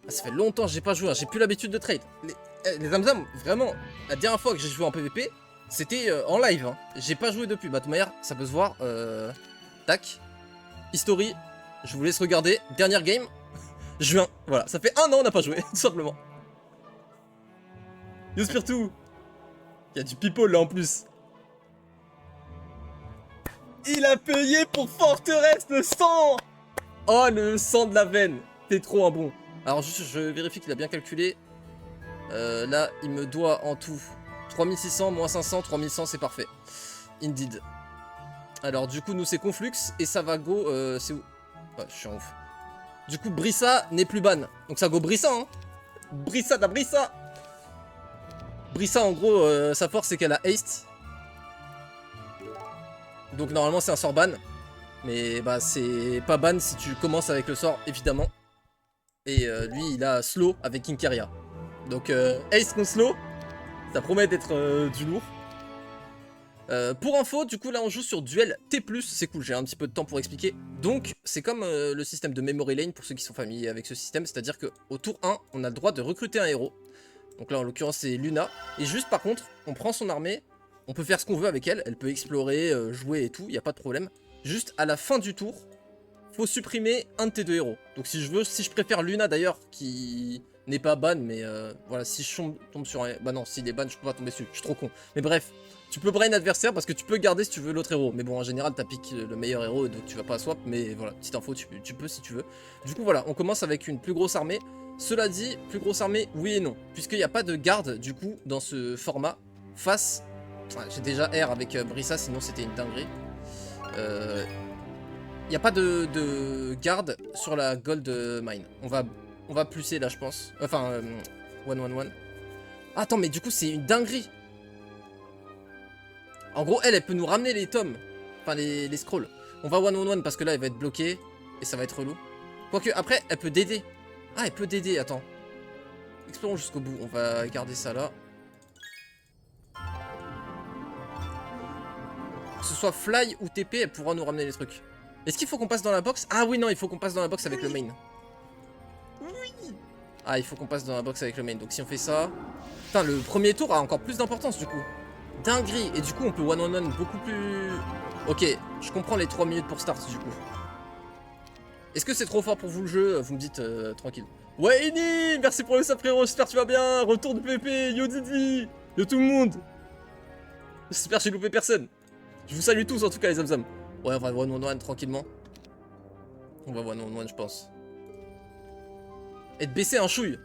Ah, ça fait longtemps que j'ai pas joué, hein. J'ai plus l'habitude de trade. Les Zamzam, vraiment, la dernière fois que j'ai joué en PvP, c'était en live. Hein. J'ai pas joué depuis. Bah, de toute manière, ça peut se voir. Tac. History. Je vous laisse regarder. Dernière game. Juin. Voilà, ça fait 1 an on n'a pas joué, tout simplement. Yo Spiritou. Il y a du people là en plus. Il a payé pour Forteresse le sang. Oh, le sang de la veine. T'es trop un bon. Alors, juste, je vérifie qu'il a bien calculé. Là, il me doit en tout 3600, moins 500, 3100, c'est parfait. Indeed. Alors, du coup, nous, c'est Conflux et ça va go. C'est où? Ouais, je suis en ouf. Du coup, Brissa n'est plus ban. Donc, ça go Brissa, hein. Brissa da Brissa. Brissa, en gros, sa force, c'est qu'elle a haste. Donc, normalement, c'est un sort ban. Mais bah, c'est pas ban si tu commences avec le sort, évidemment. Et lui, il a slow avec Kinkaria. Donc, haste contre slow, ça promet d'être du lourd. Pour info, du coup là on joue sur duel T+, c'est cool, j'ai un petit peu de temps pour expliquer. Donc c'est comme le système de Memory Lane pour ceux qui sont familiers avec ce système, c'est-à-dire qu'au tour 1, on a le droit de recruter un héros. Donc là en l'occurrence c'est Luna, et juste par contre, on prend son armée, on peut faire ce qu'on veut avec elle, elle peut explorer, jouer et tout, il n'y a pas de problème. Juste à la fin du tour, faut supprimer un de tes deux héros. Donc si je préfère Luna d'ailleurs, qui n'est pas ban, mais voilà, si je tombe sur un... Bah non, s'il est ban, je peux pas tomber dessus, je suis trop con. Mais bref, tu peux brain adversaire parce que tu peux garder si tu veux l'autre héros. Mais bon, en général, t'as piqué le meilleur héros, donc tu vas pas swap, mais voilà, petite info, tu peux si tu veux. Du coup, voilà, on commence avec une plus grosse armée. Cela dit, plus grosse armée, oui et non. Puisqu'il n'y a pas de garde, du coup, dans ce format, face... J'ai déjà R avec Brissa, sinon c'était une dinguerie. Il n'y a pas de garde sur la gold mine. On va plusser là, je pense. Enfin, 1-1-1. Attends, mais du coup, c'est une dinguerie. En gros, elle peut nous ramener les tomes. Enfin, les scrolls. On va 1-1-1 parce que là, elle va être bloquée. Et ça va être relou. Quoique, après, elle peut d'aider. Ah, elle peut d'aider, attends. Explorons jusqu'au bout. On va garder ça là. Que ce soit fly ou TP, elle pourra nous ramener les trucs. Est-ce qu'il faut qu'on passe dans la box? Ah oui, non, il faut qu'on passe dans la box avec le main. Oui. Ah, il faut qu'on passe dans la box avec le main. Donc si on fait ça... Putain, le premier tour a encore plus d'importance du coup. Dinguerie. Et du coup, on peut one-on-one beaucoup plus... Ok, je comprends les 3 minutes pour start du coup. Est-ce que c'est trop fort pour vous le jeu? Vous me dites tranquille. Ouais, Eni, merci pour le sub frérot, j'espère que tu vas bien. Retour de PP, yo Didi, yo tout le monde. J'espère que j'ai loupé personne. Je vous salue tous en tout cas les Zamzam. Ouais, on va one-on-one tranquillement. On va one-on-one je pense. Et de baisser un chouille.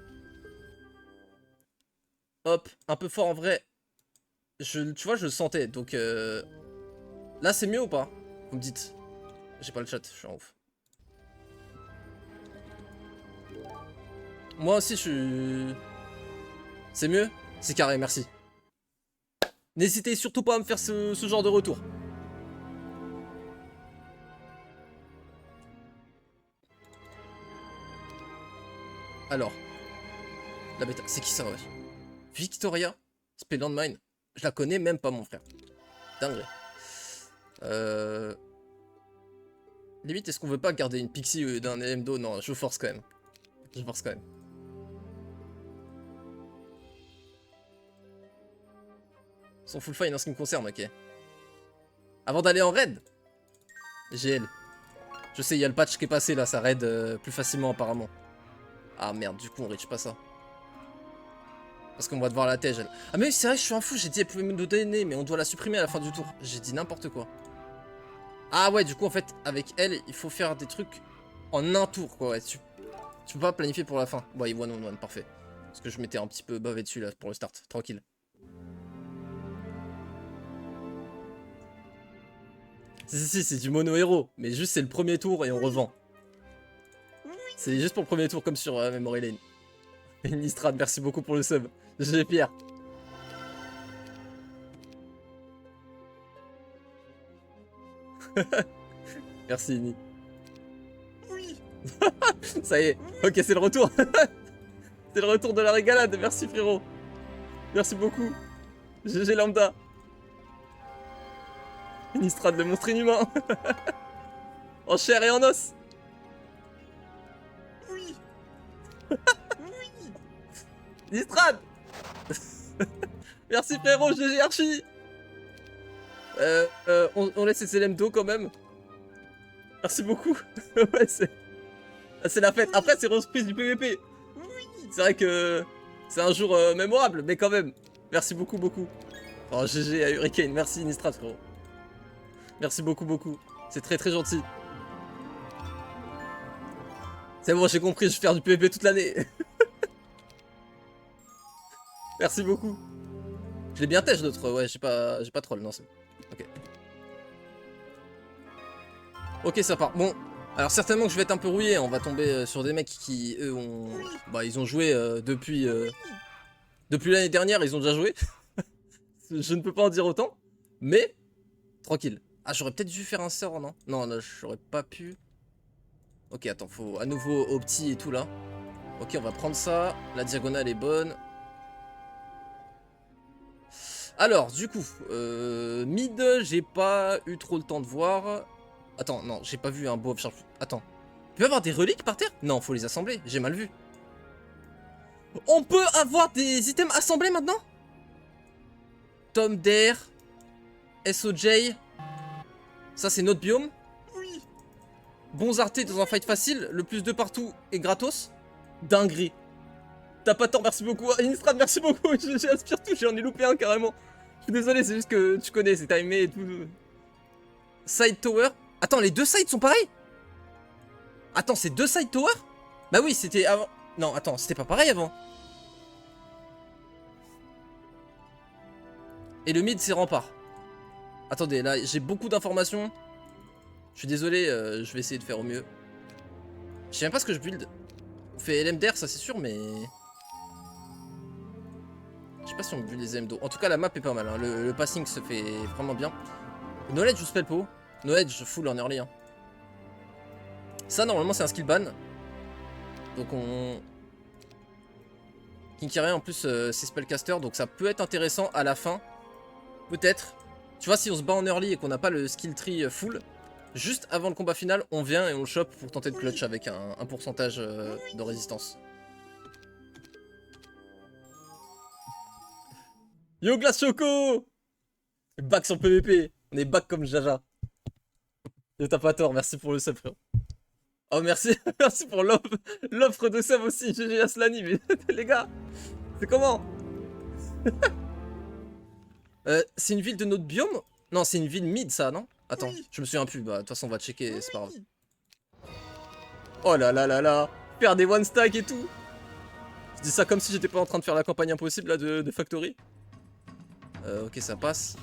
Hop, un peu fort en vrai. Tu vois, je le sentais, donc là c'est mieux ou pas? Vous me dites. J'ai pas le chat, je suis en ouf. Moi aussi je suis... C'est mieux? C'est carré, merci. N'hésitez surtout pas à me faire ce genre de retour. Alors, la bêta, c'est qui ça, ouais? Victoria Spelllandmine. Je la connais même pas, mon frère. Dingue. Limite, est-ce qu'on veut pas garder une Pixie d'un LMDO? Non, je force quand même. Je force quand même. Son full fine en ce qui me concerne, ok. Avant d'aller en raid, GL. Je sais, il y a le patch qui est passé là, ça raid plus facilement apparemment. Ah merde, du coup on reach pas ça. Parce qu'on va devoir la tège. Ah mais oui, c'est vrai, je suis un fou, j'ai dit elle pouvait nous donner, mais on doit la supprimer à la fin du tour. J'ai dit n'importe quoi. Ah ouais, du coup en fait, avec elle, il faut faire des trucs en un tour quoi. Ouais, tu peux pas planifier pour la fin. Ouais, one on one, parfait. Parce que je m'étais un petit peu bavé dessus là pour le start, tranquille. Si, c'est du mono héros, mais juste c'est le premier tour et on revend. C'est juste pour le premier tour comme sur Memory Lane. Nistrad, merci beaucoup pour le sub. J'ai Pierre. Merci Ini. Oui. Ça y est. Ok, c'est le retour. C'est le retour de la régalade. Merci frérot. Merci beaucoup. GG lambda. Nistrad, le monstre inhumain. En chair et en os. Oui. Nistrad. Merci frérot, GG Archie. On laisse ces LM2 quand même. Merci beaucoup. Ouais, c'est la fête. Après, c'est reprise du PVP. Oui, c'est vrai que c'est un jour mémorable, mais quand même. Merci beaucoup, beaucoup. Oh, GG à Hurricane. Merci Nistrad, frérot. Merci beaucoup, beaucoup. C'est très, très gentil. C'est bon, j'ai compris, je vais faire du PVP toute l'année. Merci beaucoup. Je l'ai bien têche d'autres. Ouais, j'ai pas troll, non, c'est bon. Ok. Ok, ça part. Bon, alors certainement que je vais être un peu rouillé. On va tomber sur des mecs qui, eux, ont... Bah, ils ont joué depuis l'année dernière, ils ont déjà joué. Je ne peux pas en dire autant. Mais, tranquille. Ah, j'aurais peut-être dû faire un sort, non? Non, là, j'aurais pas pu. Ok, attends, faut à nouveau opti et tout, là. Ok, on va prendre ça. La diagonale est bonne. Alors, du coup, mid, j'ai pas eu trop le temps de voir. Attends, non, j'ai pas vu un beau sharp. Attends. Il peut y avoir des reliques par terre? Non, faut les assembler, j'ai mal vu. On peut avoir des items assemblés maintenant? Tom Dare, SOJ. Ça, c'est notre biome. Oui. Bons artés dans un fight facile, le plus de partout est gratos. Dinguerie. T'as pas tort, merci beaucoup. Innistrad, merci beaucoup. J'aspire tout, j'en ai loupé un carrément. Je suis désolé, c'est juste que tu connais, c'est timé et tout. Side tower. Attends, les deux sides sont pareils? Attends, c'est deux side tower? Bah oui, c'était avant. Non, attends, c'était pas pareil avant. Et le mid, c'est rempart. Attendez, là, j'ai beaucoup d'informations. Je suis désolé, je vais essayer de faire au mieux. Je sais même pas ce que je build. On fait LMDR, ça c'est sûr, mais... Je sais pas si on build les LM2. En tout cas, la map est pas mal. Hein. Le passing se fait vraiment bien. Knowledge ou spellpo? Knowledge full en early. Hein. Ça, normalement, c'est un skill ban. Donc on... Kinkaria en plus c'est spellcaster, donc ça peut être intéressant à la fin. Peut-être. Tu vois, si on se bat en early et qu'on n'a pas le skill tree full, juste avant le combat final, on vient et on le chope pour tenter de clutch avec un pourcentage de résistance. Yo Glace Choco! Back sur PVP. On est back comme Jaja. Yo t'as pas tort, merci pour le sub frérot. Oh merci, merci pour l'offre de sub aussi, GG Aslani, mais les gars, c'est comment? C'est une ville de notre biome? Non, c'est une ville mid ça, non? Attends, oui. Je me souviens plus, bah de toute façon on va checker, c'est pas grave. Oh là là là là, faire des one stack et tout. Je dis ça comme si j'étais pas en train de faire la campagne impossible là de Factory. Ok, ça passe.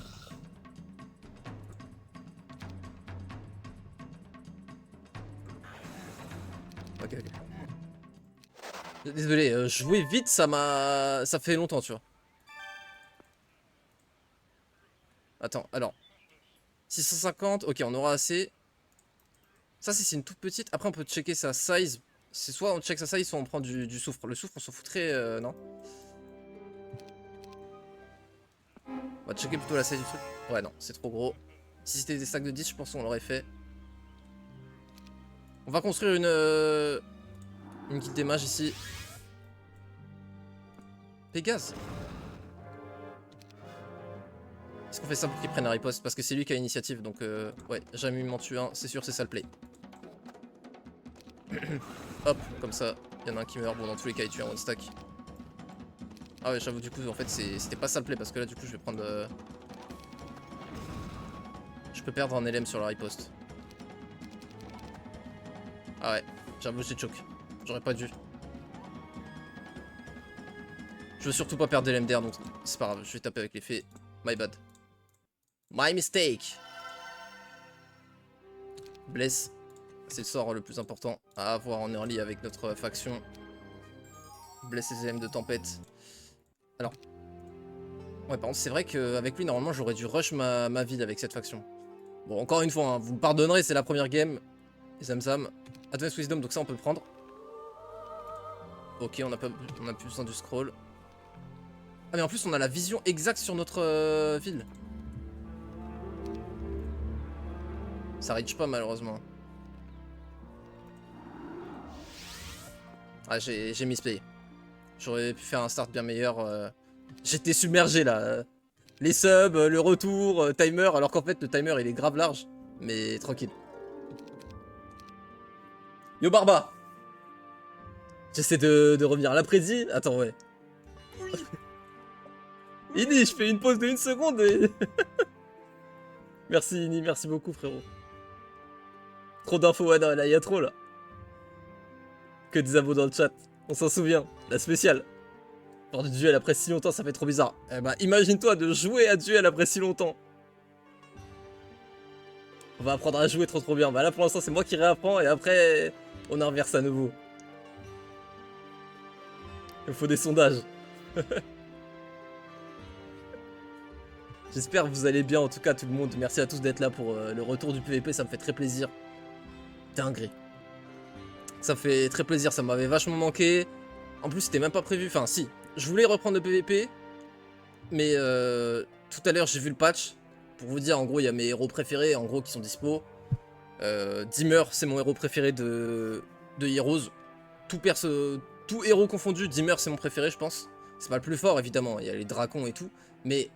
Ok, ok. Désolé, jouer vite, ça fait longtemps, tu vois. Attends, alors. 650, ok, on aura assez. Ça, si c'est une toute petite. Après, on peut checker sa size. C'est soit on check sa size, soit on prend du soufre. Le soufre, on s'en foutrait, non? On va checker plutôt la size du truc. Ouais, non, c'est trop gros. Si c'était des stacks de 10, je pense qu'on l'aurait fait. On va construire une guilde des mages ici. Pégase. Est-ce qu'on fait ça pour qu'il prenne la riposte? Parce que c'est lui qui a l'initiative, donc ouais, jamais il m'en tue un, c'est sûr, c'est ça le play. Hop, comme ça, il y en a un qui meurt. Bon, dans tous les cas, il tue un one stack. Ah ouais, j'avoue, du coup, en fait, c'était pas ça le play, parce que là, du coup, je vais prendre... Je peux perdre un LM sur la riposte. Ah ouais, j'avoue, j'ai choke. J'aurais pas dû. Je veux surtout pas perdre des LMDR, donc c'est pas grave, je vais taper avec les fées. My bad. My mistake. Bless. C'est le sort le plus important à avoir en early avec notre faction. Bless les LM de tempête. Alors. Ouais, par contre, c'est vrai qu'avec lui, normalement, j'aurais dû rush ma ville avec cette faction. Bon, encore une fois, hein, vous me pardonnerez, c'est la première game. Zamzam. Advanced Wisdom, donc ça, on peut le prendre. Ok, on a plus besoin du scroll. Ah, mais en plus, on a la vision exacte sur notre ville. Ça reach pas, malheureusement. Ah, j'ai misplay. J'aurais pu faire un start bien meilleur. J'étais submergé là. Les subs, le retour, timer, alors qu'en fait le timer il est grave large. Mais tranquille. Yo Barba. J'essaie de revenir à l'après-midi. Attends, ouais. Ini, je fais une pause de 1 seconde et... Merci Ini, merci beaucoup frérot. Trop d'infos, ouais, non, là, il y a trop, là. Que des abos dans le chat. On s'en souvient. La spéciale. Genre du duel après si longtemps, ça fait trop bizarre. Eh bah, imagine-toi de jouer à duel après si longtemps. On va apprendre à jouer trop bien. Bah là, pour l'instant, c'est moi qui réapprends et après, on inverse à nouveau. Il faut des sondages. J'espère que vous allez bien, en tout cas, tout le monde. Merci à tous d'être là pour le retour du PVP, ça me fait très plaisir. Dinguerie. Ça me fait très plaisir, ça m'avait vachement manqué. En plus, c'était même pas prévu. Enfin, si. Je voulais reprendre le PVP. Mais tout à l'heure, j'ai vu le patch. Pour vous dire, en gros, il y a mes héros préférés, en gros, qui sont dispo. Dimmer, c'est mon héros préféré de Heroes. Tout héros confondu, Dimmer, c'est mon préféré, je pense. C'est pas le plus fort, évidemment. Il y a les dracons et tout. Mais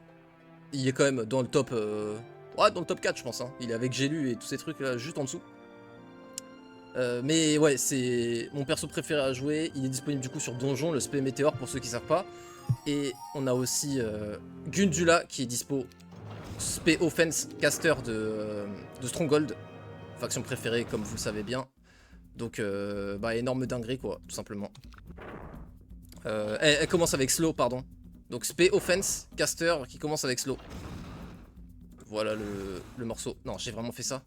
il est quand même dans le top... Ouais, dans le top 4, je pense. Hein. Il est avec Gélu et tous ces trucs là, juste en dessous. Mais ouais, c'est mon perso préféré à jouer. Il est disponible du coup sur Donjon, le spé météore pour ceux qui savent pas. Et on a aussi Gundula qui est dispo, spé offense caster de Stronghold, faction préférée comme vous le savez bien. Donc bah énorme dinguerie quoi, tout simplement. Elle commence avec slow, pardon. Donc spé offense caster qui commence avec slow. Voilà le morceau. Non, j'ai vraiment fait ça.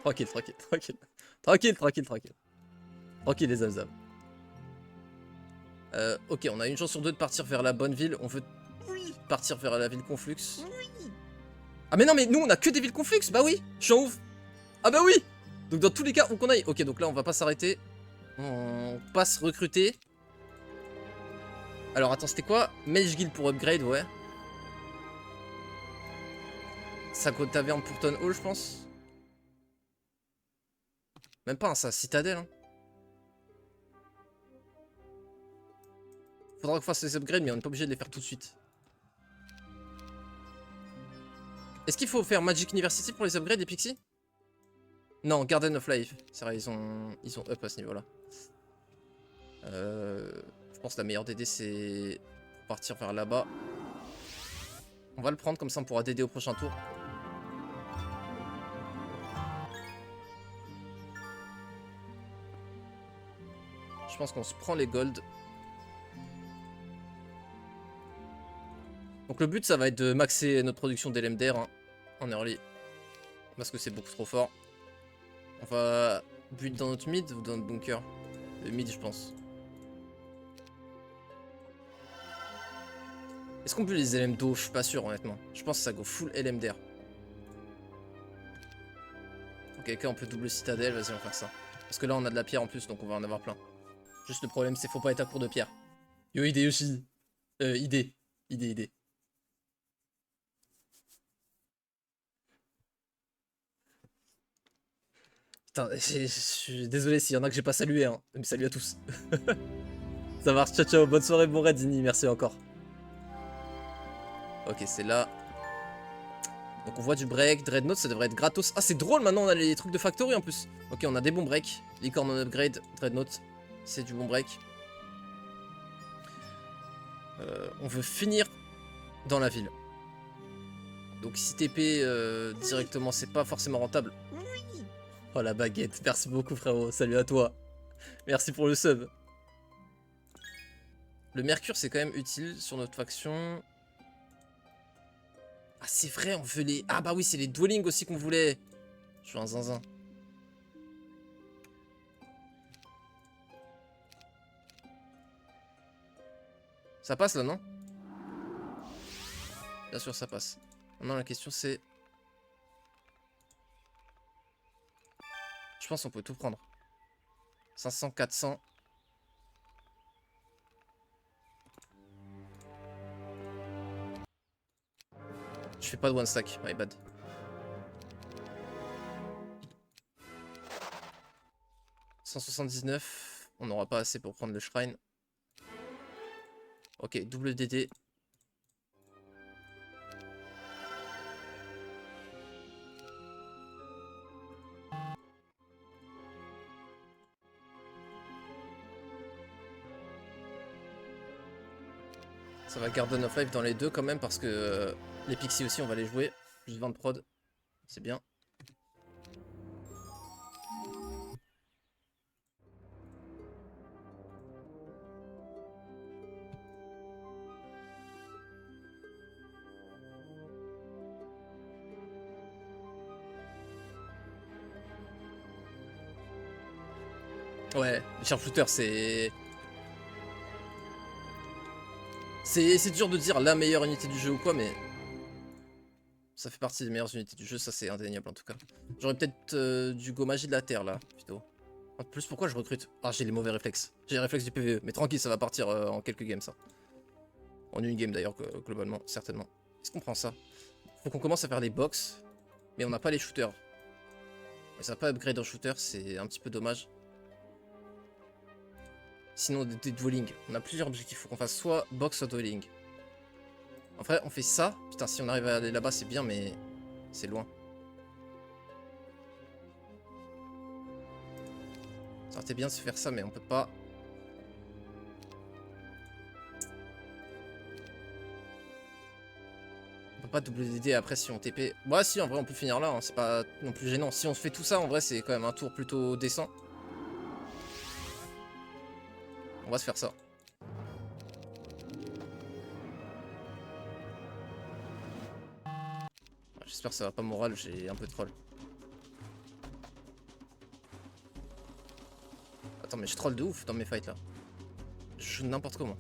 Tranquille, tranquille, tranquille. Tranquille, tranquille, tranquille. Tranquille les zamzam. Ok, on a une chance sur deux de partir vers la bonne ville. On veut partir vers la ville Conflux. Ah mais non, mais nous on a que des villes Conflux. Bah oui, je suis en ouf. Ah bah oui. Donc dans tous les cas, où qu'on aille. Ok, donc là on va pas s'arrêter. On passe recruter. Alors attends, c'était quoi? Mage Guild pour upgrade, ouais. Sacro Taverne pour Town Hall, je pense. Même pas, hein, ça, Citadelle. Hein. Faudra qu'on fasse les upgrades, mais on n'est pas obligé de les faire tout de suite. Est-ce qu'il faut faire Magic University pour les upgrades des Pixies? Non, Garden of Life. C'est vrai, ils sont up à ce niveau-là. Je pense que la meilleure DD, c'est partir vers là-bas. On va le prendre, comme ça on pourra DD au prochain tour. Je pense qu'on se prend les golds. Donc le but, ça va être de maxer notre production d'LMDR hein, en early. Parce que c'est beaucoup trop fort. On va build dans notre mid ou dans notre bunker? Le mid, je pense. Est-ce qu'on peut les LM d'eau? Je suis pas sûr, honnêtement. Je pense que ça go full LMDR. Ok, on peut double citadelle, vas-y, on va faire ça. Parce que là, on a de la pierre en plus, donc on va en avoir plein. Juste le problème, c'est faut pas être à court de pierre. Yo, Hideyoshi. Idée. Putain, je suis désolé s'il y en a que j'ai pas salué, hein. Mais salut à tous. Ça marche, ciao ciao, bonne soirée, bon raid, Dini, merci encore. Ok, c'est là. Donc on voit du break, Dreadnought, ça devrait être gratos. Ah, c'est drôle, maintenant on a les trucs de factory en plus. Ok, on a des bons breaks. Licorne en upgrade, Dreadnought, c'est du bon break. On veut finir dans la ville. Donc si TP directement, c'est pas forcément rentable. Oh la baguette, merci beaucoup frérot, salut à toi. Merci pour le sub. Le mercure c'est quand même utile sur notre faction. Ah c'est vrai, on veut les... Ah bah oui, c'est les dwellings aussi qu'on voulait. Je suis un zinzin. Ça passe là, non? Bien sûr, ça passe. Maintenant, la question c'est... Je pense qu'on peut tout prendre. 500, 400. Je fais pas de one stack, my bad. 179. On n'aura pas assez pour prendre le shrine. Ok, double DD. Ça va Garden of Life dans les deux quand même parce que les Pixies aussi on va les jouer. Plus 20 de prod. C'est bien. Ouais, les sharpshooters c'est... C'est dur de dire la meilleure unité du jeu ou quoi, mais ça fait partie des meilleures unités du jeu, ça c'est indéniable en tout cas. J'aurais peut-être du go magie de la terre là, plutôt. En plus, pourquoi je recrute? Ah, j'ai les mauvais réflexes. J'ai les réflexes du PvE, mais tranquille, ça va partir en quelques games ça. En une game d'ailleurs, globalement, certainement. Est-ce qu'on prend ça? Faut qu'on commence à faire les box, mais on n'a pas les shooters. Et ça n'a pas upgrade en shooter, c'est un petit peu dommage. Sinon, des dwelling. On a plusieurs objectifs. Faut qu'on fasse soit box, soit dwelling. En vrai, on fait ça. Putain, si on arrive à aller là-bas, c'est bien, mais c'est loin. Ça aurait été bien de se faire ça, mais on peut pas. On peut pas double DD après si on TP. Bah si, en vrai, on peut finir là. Hein. C'est pas non plus gênant. Si on se fait tout ça, en vrai, c'est quand même un tour plutôt décent. On va se faire ça. J'espère que ça va pas moral, j'ai un peu de troll. Attends, mais je troll de ouf dans mes fights là. Je joue n'importe comment.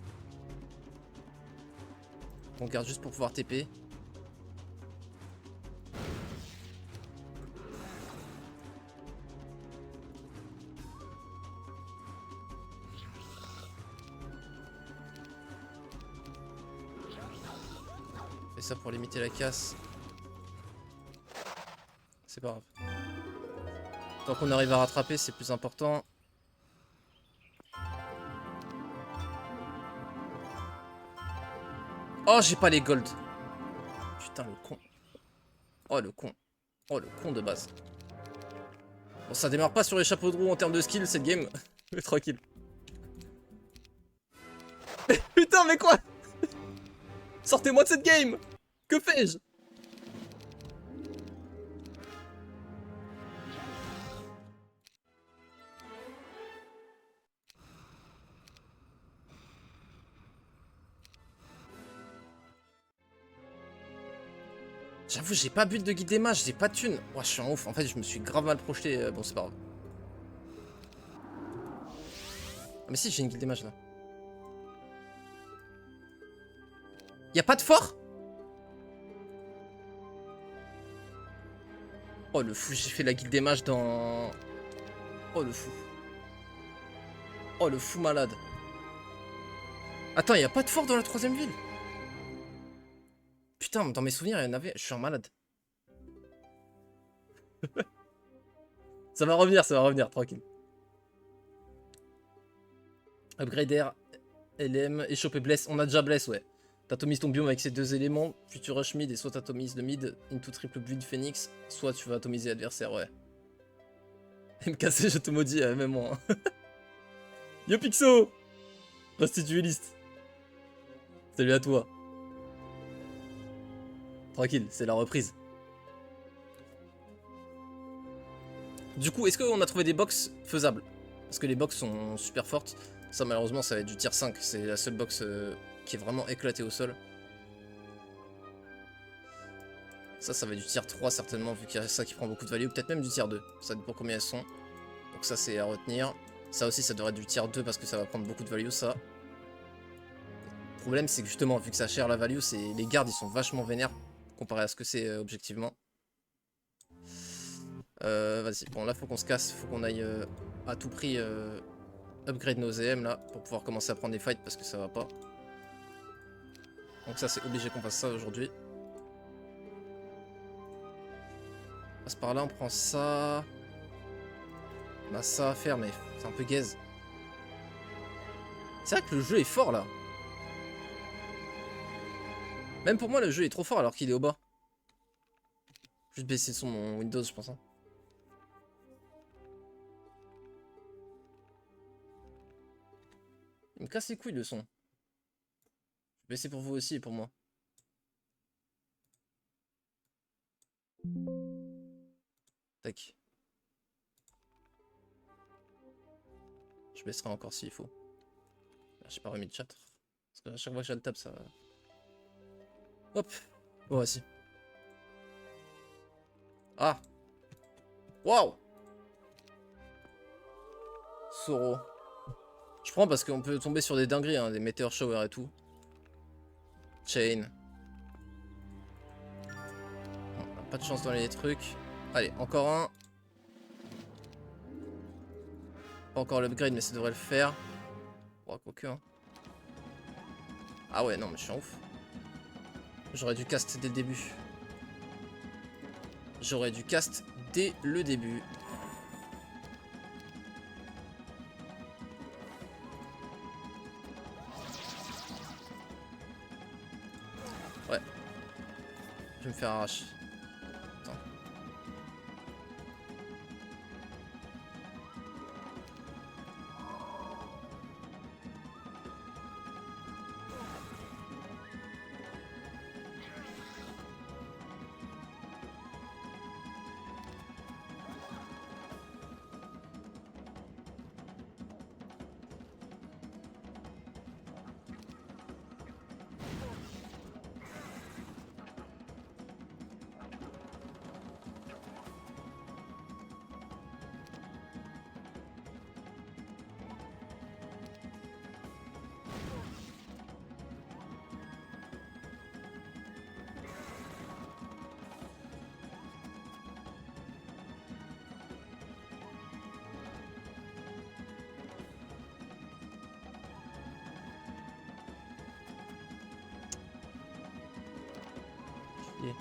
On garde juste pour pouvoir TP. Fais ça pour limiter la casse. C'est pas grave. Tant qu'on arrive à rattraper, c'est plus important. Oh, j'ai pas les gold. Putain, le con. Oh, le con. Oh, le con de base. Bon, ça démarre pas sur les chapeaux de roue en termes de skill, cette game. Mais tranquille. Putain, mais quoi? Sortez-moi de cette game! Que fais-je? J'avoue, j'ai pas build de guide des mages, j'ai pas de thunes. Ouah, je suis en ouf. En fait, je me suis grave mal projeté. Bon, c'est pas grave. Ah, mais si, j'ai une guilde des mages là. Y'a pas de fort? Oh le fou, j'ai fait la guilde des mages dans... Oh le fou. Oh le fou malade. Attends, y'a pas de fort dans la troisième ville? Putain, dans mes souvenirs, il y en avait. Je suis en malade. Ça va revenir, tranquille. Upgrader, LM, échopper Bless. On a déjà Bless, ouais. T'atomises ton biome avec ces deux éléments, puis tu rush mid et soit t'atomises le mid into triple build phoenix, soit tu vas atomiser l'adversaire, ouais. MKC, je te maudis, même moi. Hein. Yo Pixo! Restituéliste. Salut à toi. Tranquille, c'est la reprise. Du coup, est-ce qu'on a trouvé des box faisables? Parce que les box sont super fortes. Ça, malheureusement, ça va être du tier 5. C'est la seule box qui est vraiment éclatée au sol. Ça va être du tier 3 certainement, vu qu'il y a ça qui prend beaucoup de value. Ou peut-être même du tier 2. Ça dépend combien elles sont. Donc ça, c'est à retenir. Ça aussi, ça devrait être du tier 2 parce que ça va prendre beaucoup de value, ça. Le problème, c'est que justement, vu que ça share la value, les gardes, ils sont vachement vénères comparé à ce que c'est objectivement. Vas-y, bon là faut qu'on se casse, faut qu'on aille à tout prix upgrade nos EM là pour pouvoir commencer à prendre des fights parce que ça va pas. Donc ça c'est obligé qu'on fasse ça aujourd'hui. On passe par là, on prend ça. Bah ça va faire, mais c'est un peu gaze. C'est vrai que le jeu est fort là. Même pour moi, le jeu est trop fort alors qu'il est au bas. Juste baisser son Windows, je pense. Hein. Il me casse les couilles le son. Je vais baisser pour vous aussi et pour moi. Tac. Je baisserai encore s'il faut. J'ai pas remis de chat. Parce que à chaque fois que je le tape, ça... Hop. Bon, voici. Ah. Waouh. Soro. Je prends parce qu'on peut tomber sur des dingueries, hein, des Meteor Shower et tout. Chain. Bon, pas de chance dans les trucs. Allez, encore un. Pas encore l'upgrade, mais ça devrait le faire. Oh, quoique, hein. Ah ouais, non, mais je suis en ouf. J'aurais dû cast dès le début. J'aurais dû cast dès le début. Ouais. Je vais me faire arracher. Attends. Yeah.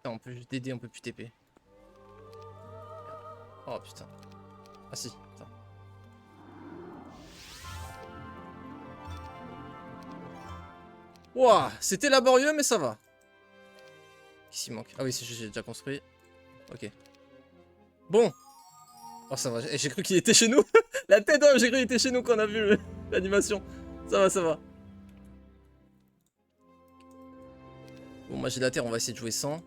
Putain, on peut juste DD, on peut plus TP. Oh putain. Ah si, putain. Ouah, c'était laborieux, mais ça va. Qu'est-ce qu'il manque? Ah oui, j'ai déjà construit. Ok. Bon. Oh, ça va. J'ai cru qu'il était chez nous. La tête, j'ai cru qu'il était chez nous quand on a vu l'animation. Ça va, ça va. Bon, moi j'ai la terre, on va essayer de jouer sans.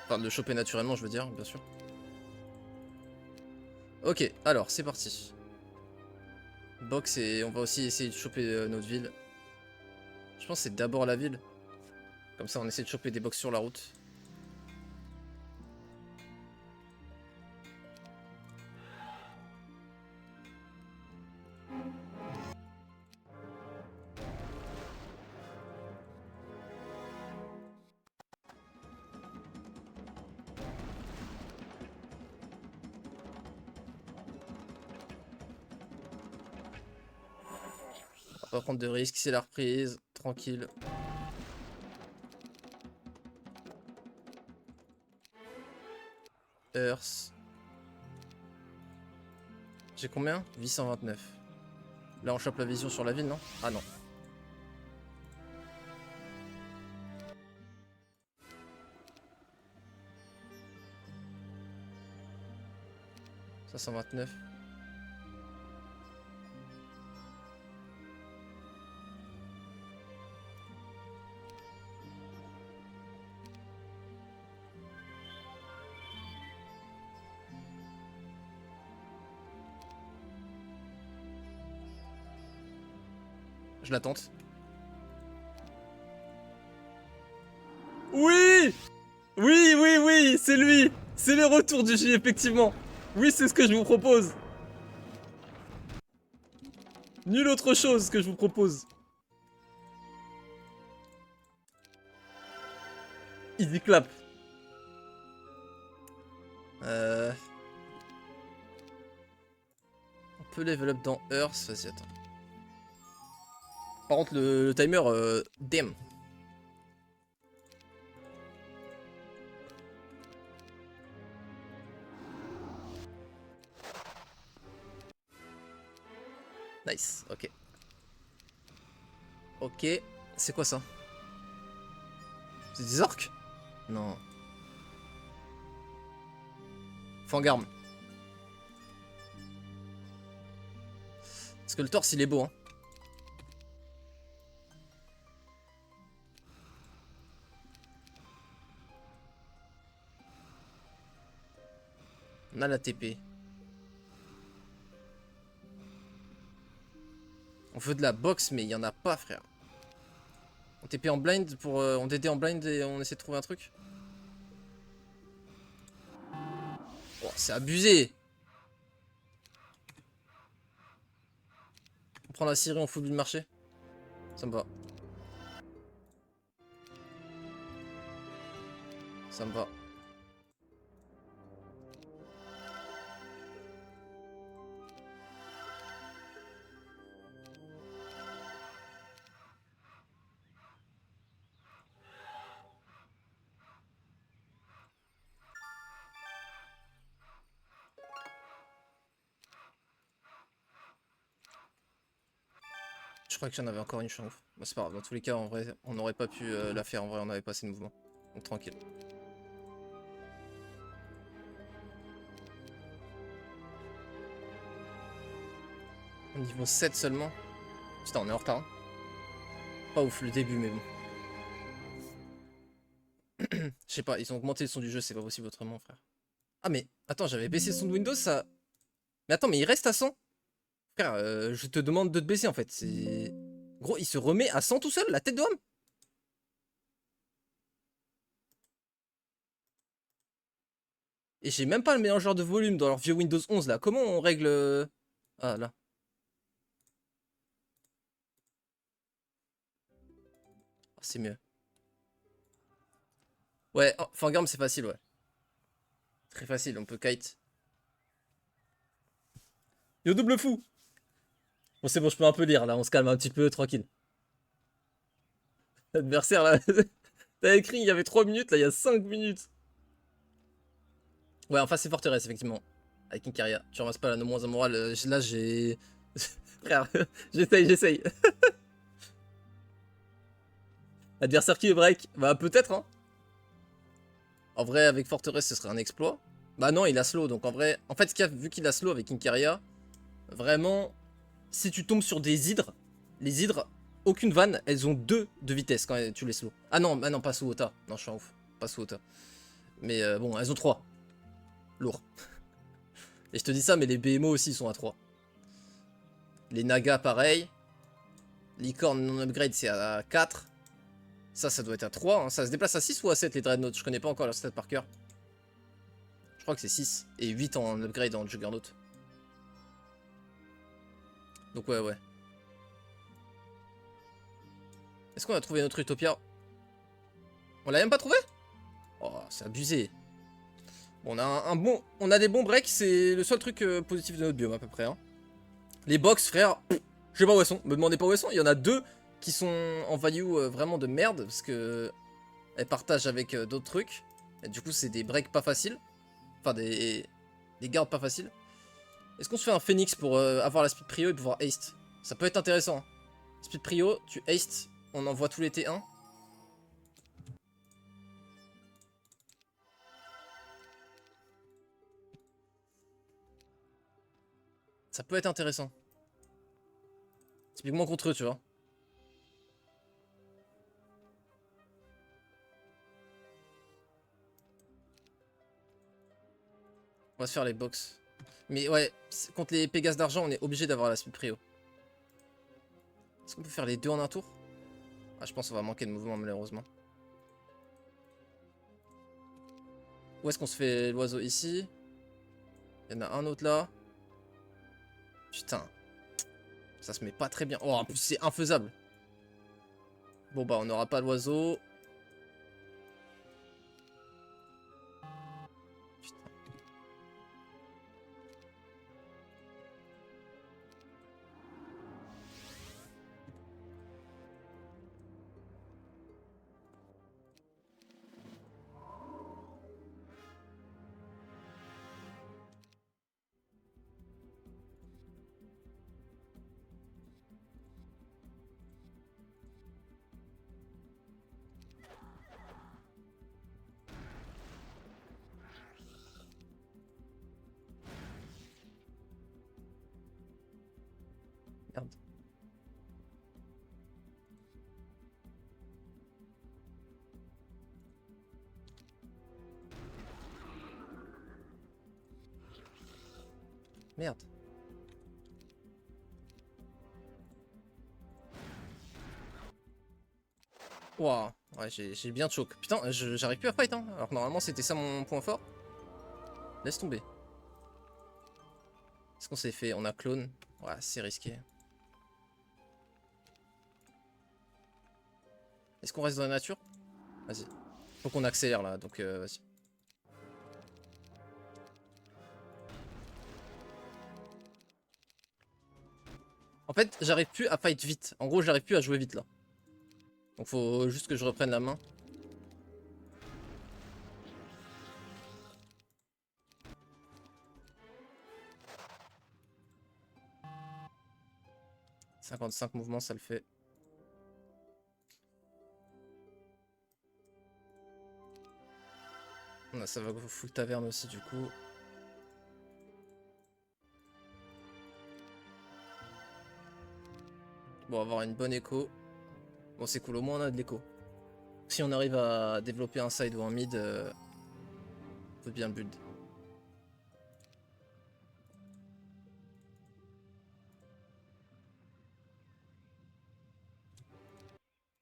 Enfin, de le choper naturellement, je veux dire, bien sûr. Ok, alors, c'est parti. Box et on va aussi essayer de choper notre ville. Je pense que c'est d'abord la ville. Comme ça, on essaie de choper des box sur la route. On va pas prendre de risques, c'est la reprise. Tranquille. Earth. J'ai combien? 829. Là, on chope la vision sur la ville, non? Ah non. Ça, 129. Je la tente. Oui! Oui, oui, oui! oui, c'est lui. C'est le retour du J, effectivement. Oui, c'est ce que je vous propose. Nulle autre chose que je vous propose. Easy clap. On peut level up dans Earth. Vas-y, attends. Par contre, le timer, damn. Nice, ok. Ok, c'est quoi ça? C'est des orques? Non. Fangarm. Parce que le torse, il est beau, hein. On a la TP. On veut de la boxe, mais il y en a pas, frère. On TP en blind pour... on DD en blind et on essaie de trouver un truc. Oh, c'est abusé. On prend la Syrie, on fout du marché. Ça me va. Ça me va. Je crois qu'il y en avait encore une, je suis en ouf. Bon, c'est pas grave, dans tous les cas, en vrai, on n'aurait pas pu la faire. En vrai, on avait pas assez de mouvement. Donc tranquille. Niveau 7 seulement. Putain, on est en retard. Hein. Pas ouf le début, mais bon. Je sais pas, ils ont augmenté le son du jeu, c'est pas possible autrement, frère. Ah, mais attends, j'avais baissé le son de Windows, ça. Mais attends, mais il reste à 100? Frère, je te demande de te baisser en fait. C'est. Gros, il se remet à 100 tout seul, la tête de homme. Et j'ai même pas le mélangeur de volume dans leur vieux Windows 11 là. Comment on règle. Ah là. Ah, c'est mieux. Ouais, oh, Fangarm c'est facile, ouais. Très facile, on peut kite. Yo, double fou! Bon, c'est bon, je peux un peu lire là, on se calme un petit peu, tranquille. L'adversaire là. T'as écrit il y avait 3 minutes, là il y a 5 minutes. Ouais, enfin c'est forteresse, effectivement. Avec Incaria. Tu ramasses pas la no moins un moral. Là j'ai. Frère, j'essaye. Adversaire qui est break? Bah peut-être, hein. En vrai, avec forteresse, ce serait un exploit. Bah non, il a slow, donc en vrai. En fait, vu qu'il a slow avec Incaria, vraiment, si tu tombes sur des hydres, les hydres, aucune vanne, elles ont 2 de vitesse quand tu les slow. Ah non, bah non, pas sous Ota. Non, je suis en ouf. Pas sous Ota. Mais bon, elles ont 3. Lourd. Et je te dis ça, mais les BMO aussi sont à 3. Les Naga, pareil. Licorne non upgrade, c'est à 4. Ça doit être à 3. Hein. Ça se déplace à 6 ou à 7 les Dreadnoughts? Je connais pas encore leur stat par cœur. Je crois que c'est 6. Et 8 en upgrade en Juggernaut. Donc ouais. Est-ce qu'on a trouvé notre Utopia? On l'a même pas trouvé? Oh, c'est abusé. Bon, on a on a des bons breaks, c'est le seul truc positif de notre biome à peu près. Hein. Les box, frère, je sais pas où elles sont. Me demandez pas où elles sont. Il y en a 2 qui sont en value vraiment de merde parce que elles partagent avec d'autres trucs. Et du coup, c'est des breaks pas faciles. Enfin, des gardes pas faciles. Est-ce qu'on se fait un phoenix pour avoir la speed prio et pouvoir haste? Ça peut être intéressant. Hein. Speed prio, tu haste, on envoie tous les T1. Ça peut être intéressant. Typiquement contre eux, tu vois. On va se faire les box. Mais ouais, contre les Pégases d'argent, on est obligé d'avoir la speed prio. Est-ce qu'on peut faire les 2 en un tour? Ah, je pense qu'on va manquer de mouvement malheureusement. Où est-ce qu'on se fait l'oiseau? Ici. Il y en a un autre là. Putain. Ça se met pas très bien. Oh, en plus, c'est infaisable. Bon, bah, on n'aura pas l'oiseau. Putain. Merde. Merde. Waouh. Ouais, j'ai bien choke. Putain, j'arrive plus à fight, hein. Alors que normalement, c'était ça mon point fort. Laisse tomber. Est-ce qu'on s'est fait? On a clone. Ouais, c'est risqué. Est-ce qu'on reste dans la nature? Vas-y. Faut qu'on accélère là, donc vas-y. En fait, j'arrive plus à fight vite. En gros, j'arrive plus à jouer vite là. Donc faut juste que je reprenne la main. « 55 mouvements, ça le fait. Ça va full taverne aussi du coup. Bon, on va avoir une bonne écho. Bon, c'est cool, au moins on a de l'écho. Si on arrive à développer un side ou un mid, on peut bien build.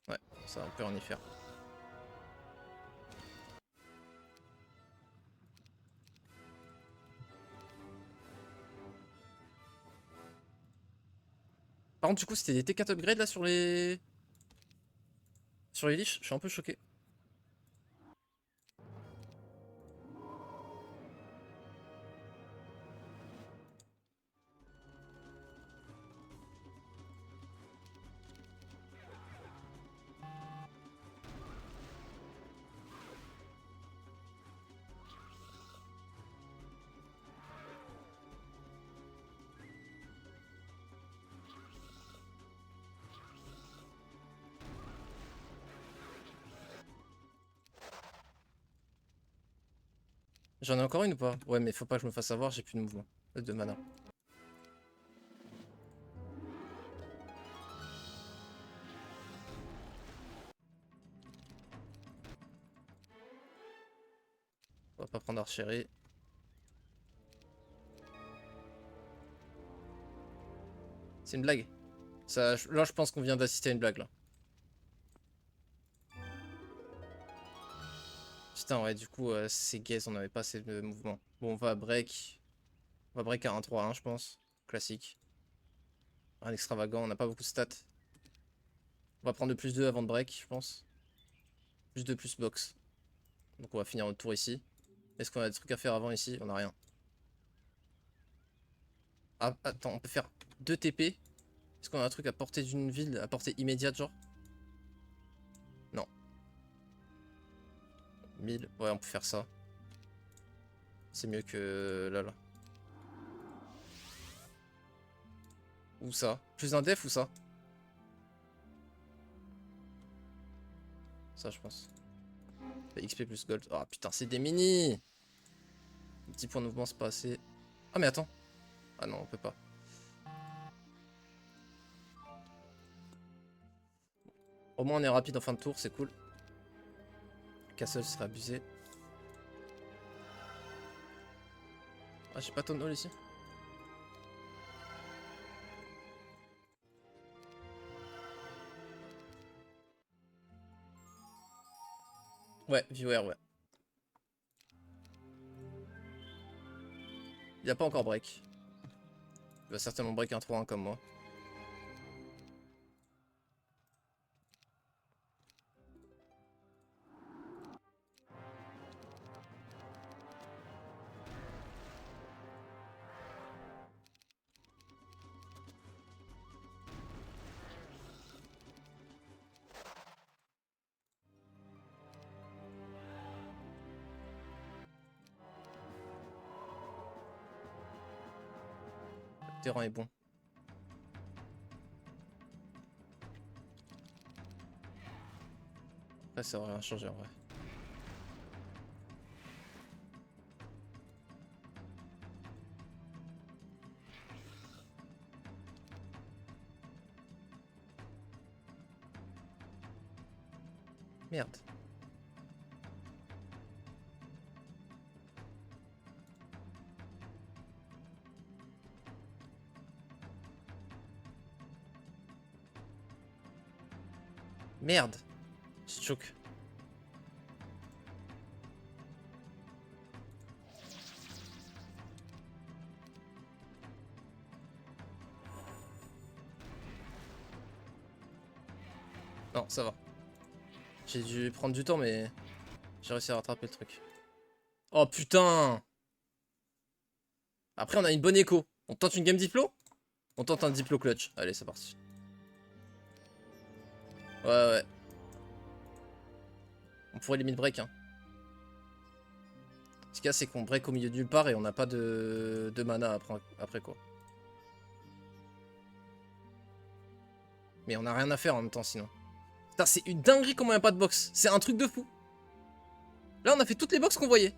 Ouais, ça on peut en y faire. Par contre, du coup, c'était des T4 upgrade là sur les. Sur les leash, je suis un peu choqué. J'en ai encore une ou pas? Ouais, mais faut pas que je me fasse avoir, j'ai plus de mouvement. De mana. On va pas prendre archerie. C'est une blague. Ça, là, je pense qu'on vient d'assister à une blague là. Putain, ouais, du coup, c'est gaze, on avait pas assez de mouvement. Bon, on va break. On va break à 1-3-1, je pense. Classique. Rien d'extravagant, on n'a pas beaucoup de stats. On va prendre le plus 2 avant de break, je pense. Plus 2 plus box. Donc on va finir notre tour ici. Est-ce qu'on a des trucs à faire avant ici? On a rien. Ah, attends, on peut faire 2 TP. Est-ce qu'on a un truc à portée d'une ville, à portée immédiate, genre? Non. 1000. Ouais, on peut faire ça. C'est mieux que là. Ou ça. Plus un def ou ça? Ça, je pense. XP plus gold. Ah putain, c'est des mini! 10 points de mouvement, c'est pas assez. Ah, mais attends. Ah non, on peut pas. Au moins, on est rapide en fin de tour, c'est cool. Castle serait abusé. Ah, j'ai pas ton hall ici. Ouais, viewer, ouais. Il a pas encore break. Il va certainement break un 3-1 comme moi. Le terrain est bon. Après, ça aurait rien changé en vrai. Merde. Merde. Je choque. Non, ça va. J'ai dû prendre du temps, mais j'ai réussi à rattraper le truc. Oh putain! Après, on a une bonne écho. On tente une game diplo? On tente un diplo clutch. Allez, c'est parti. Ouais, ouais. On pourrait limite break, hein. Ce qu'il y a, c'est qu'on break au milieu de nulle part et on n'a pas de mana après quoi. Mais on a rien à faire en même temps sinon. Putain, c'est une dinguerie comment il n'y a pas de box. C'est un truc de fou. Là, on a fait toutes les box qu'on voyait.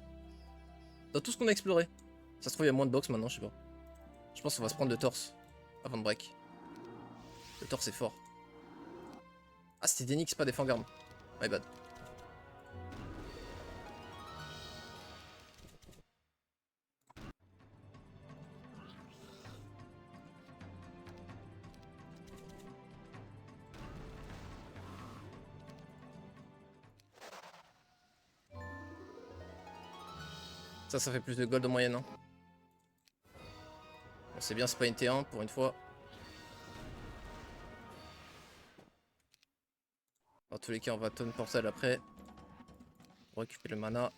Dans tout ce qu'on a exploré. Ça se trouve, il y a moins de box maintenant, je sais pas. Je pense qu'on va se prendre le torse avant de break. Le torse est fort. Ah, c'était des Nyx, pas des Fangarm. My bad. Ça fait plus de gold en moyenne. Hein. Bon, c'est bien, c'est pas une T1 pour une fois. Dans tous les cas, on va tonne portal après. Pour récupérer le mana.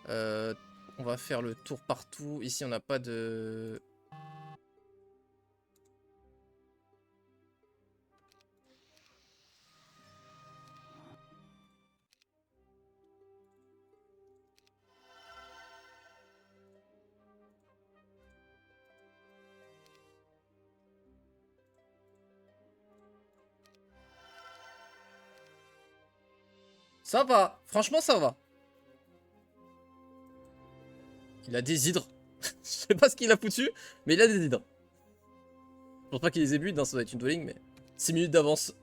On va faire le tour partout. Ici, on n'a pas de... Ça va. Franchement, ça va. Il a des hydres. Je sais pas ce qu'il a foutu, mais il a des hydres. Je pense pas qu'il les ait build, hein, ça doit être une dwelling, mais... 6 minutes d'avance.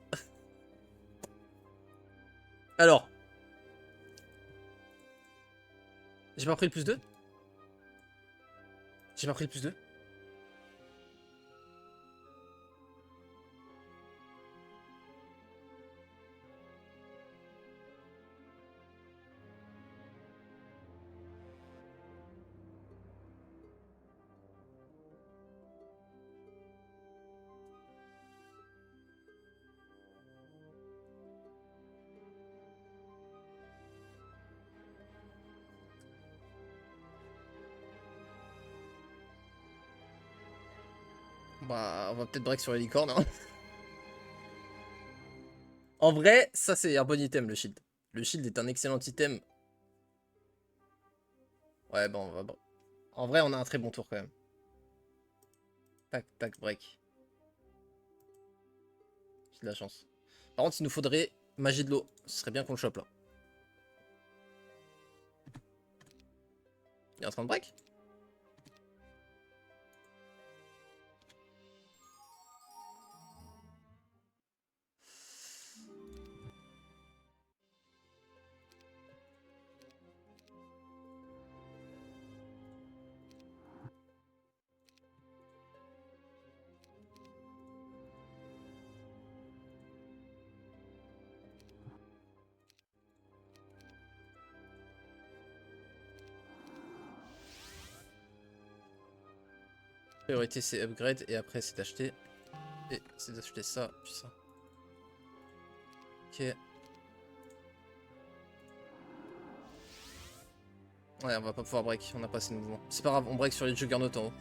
Alors. J'ai pas pris le plus 2. J'ai pas pris le plus 2. Bah, on va peut-être break sur les licornes. Hein. En vrai, ça c'est un bon item, le shield. Le shield est un excellent item. Ouais, bon, on va... En vrai, on a un très bon tour quand même. Tac, tac, break. J'ai de la chance. Par contre, il nous faudrait magie de l'eau. Ce serait bien qu'on le chope là. Il est en train de break? Priorité c'est upgrade et après c'est d'acheter. Et c'est d'acheter ça, puis ça. Ok. Ouais, on va pas pouvoir break, on a pas assez de mouvement. C'est pas grave, on break sur les juggernauts en haut.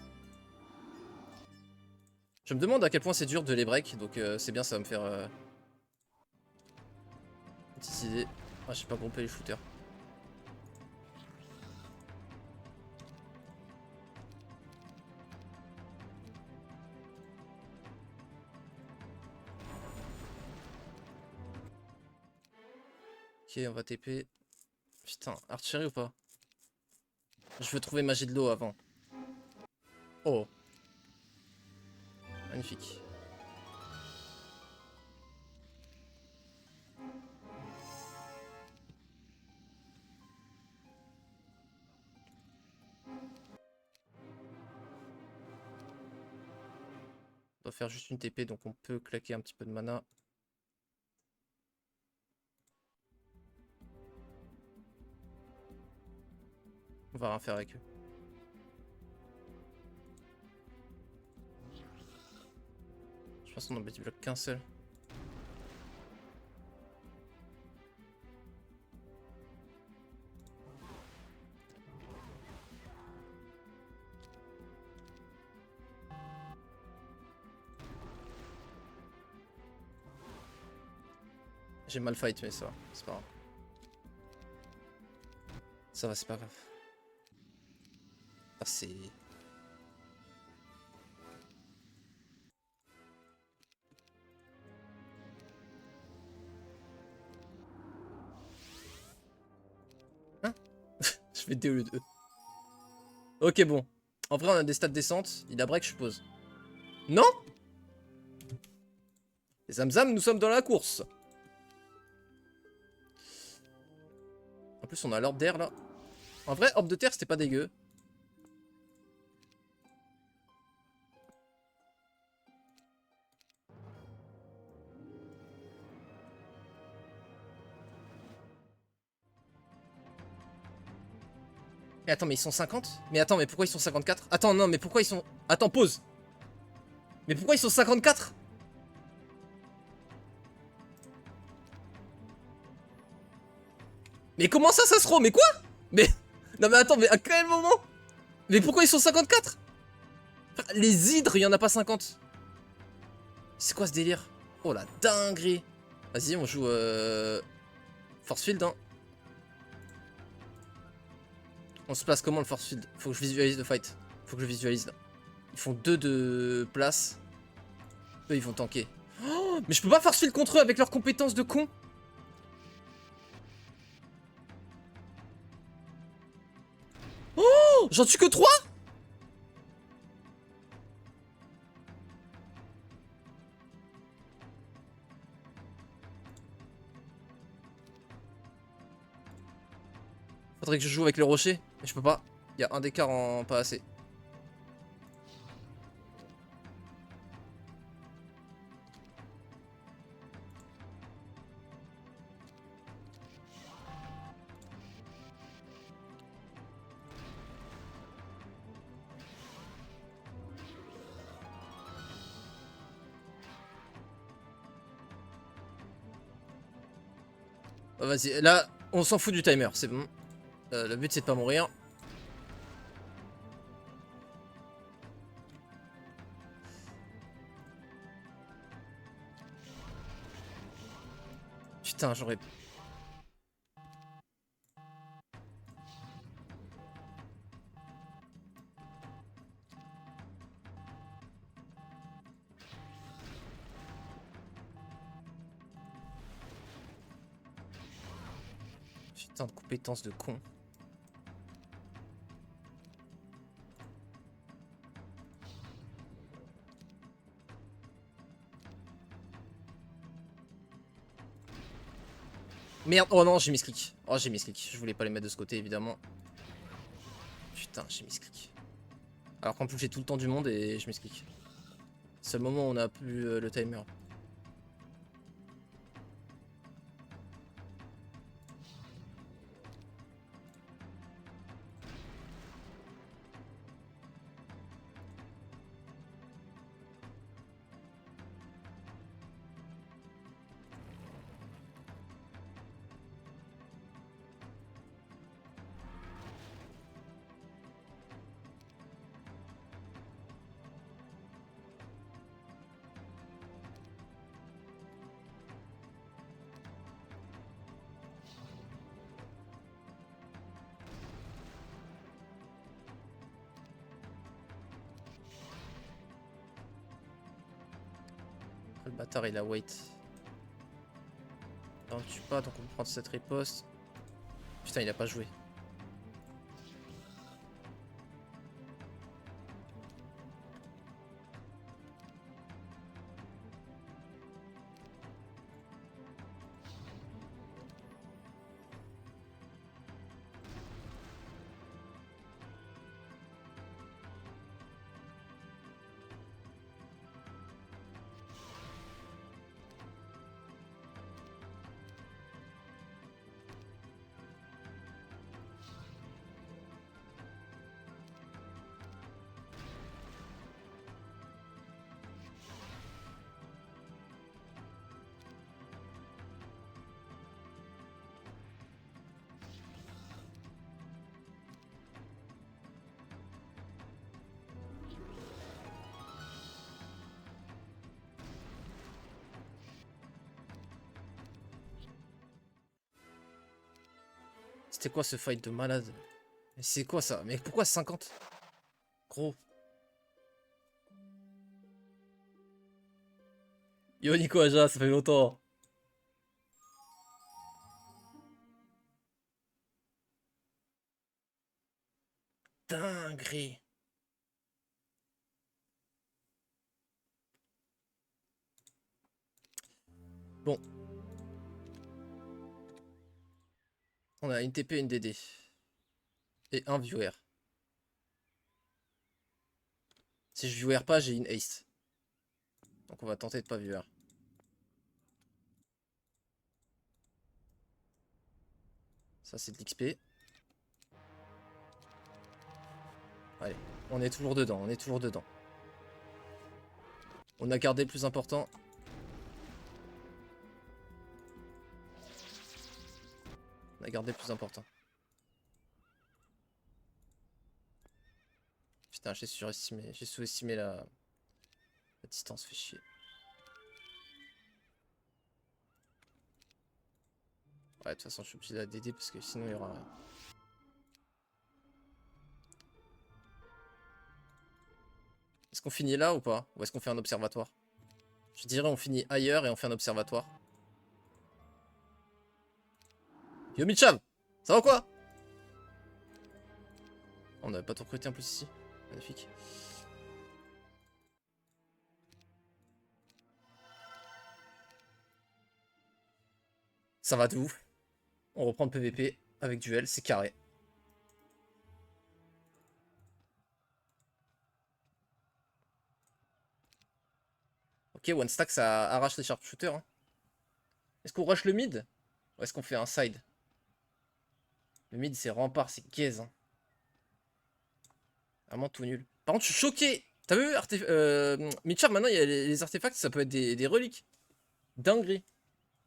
Je me demande à quel point c'est dur de les break, donc c'est bien, ça va me faire... une petite idée. Ah, j'ai pas groupé les shooters. Ok, on va TP. Putain, archery ou pas? Je veux trouver magie de l'eau avant. Oh. Magnifique. On doit faire juste une TP, donc on peut claquer un petit peu de mana. On va rien faire avec eux. Je pense qu'on en bloque qu'un seul. J'ai mal fight, mais ça va, c'est pas grave. Ça va, c'est pas grave. Ah, c'est... Hein? Je fais D au lieu de E. Ok, bon. En vrai, on a des stats décentes. Il a break, je suppose. Non? Les Zamzam, nous sommes dans la course. En plus, on a l'orbe d'air, là. En vrai, orbe de terre, c'était pas dégueu. Mais attends, mais ils sont 50? Mais attends, mais pourquoi ils sont 54? Attends, non, mais pourquoi ils sont... Attends, pause. Mais pourquoi ils sont 54? Mais comment ça se rend? Mais quoi? Mais... Non mais attends, mais à quel moment? Mais pourquoi ils sont 54? Les hydres, il y en a pas 50. C'est quoi ce délire? Oh la dinguerie. Vas-y, on joue Force Field, hein. On se place comment le Force Field? Faut que je visualise le fight. Faut que je visualise là. Ils font 2 de place. Eux, ils vont tanker. Oh, mais je peux pas Force Field contre eux avec leurs compétences de con. Oh, j'en tue que 3. Faudrait que je joue avec le rocher. Mais je peux pas. Il y a un d'écart en pas assez. Oh, vas-y, là, on s'en fout du timer, c'est bon. Le but c'est de pas mourir. Putain, j'aurais... Putain de compétences de con. Merde, oh non, j'ai mis clic. Oh, j'ai mis clic. Je voulais pas les mettre de ce côté, évidemment. Putain, j'ai mis clic. Alors qu'en plus, j'ai tout le temps du monde et je m'explique. C'est le moment où on a plus le timer. Le bâtard il a wait. On ne tue pas donc on peut prendre cette riposte. Putain il a pas joué. C'était quoi ce fight de malade? Mais c'est quoi ça? Mais pourquoi 50? Gros. Yo Nico Aja, ça fait longtemps. Dinguerie. Bon. On a une TP et une DD. Et un viewer. Si je viewer pas, j'ai une ace. Donc on va tenter de pas viewer. Ça c'est de l'XP. Allez, on est toujours dedans, on est toujours dedans. On a gardé le plus important. On a gardé le plus important. Putain, j'ai surestimé, j'ai sous-estimé la distance, fait chier. Ouais, de toute façon, je suis obligé de la DD parce que sinon il y aura... Est-ce qu'on finit là ou pas? Ou est-ce qu'on fait un observatoire? Je dirais on finit ailleurs et on fait un observatoire. Yo Micham, ça va quoi? On n'avait pas tout recruté en plus ici. Magnifique. Ça va de ouf. On reprend le PVP avec duel, c'est carré. Ok, one stack ça arrache les sharpshooters. Hein. Est-ce qu'on rush le mid? Ou est-ce qu'on fait un side? Le mid c'est rempart, c'est gaze. Hein. Vraiment tout nul. Par contre, je suis choqué. T'as vu, Mitcham, maintenant il y a les artefacts, ça peut être des reliques. Dinguerie.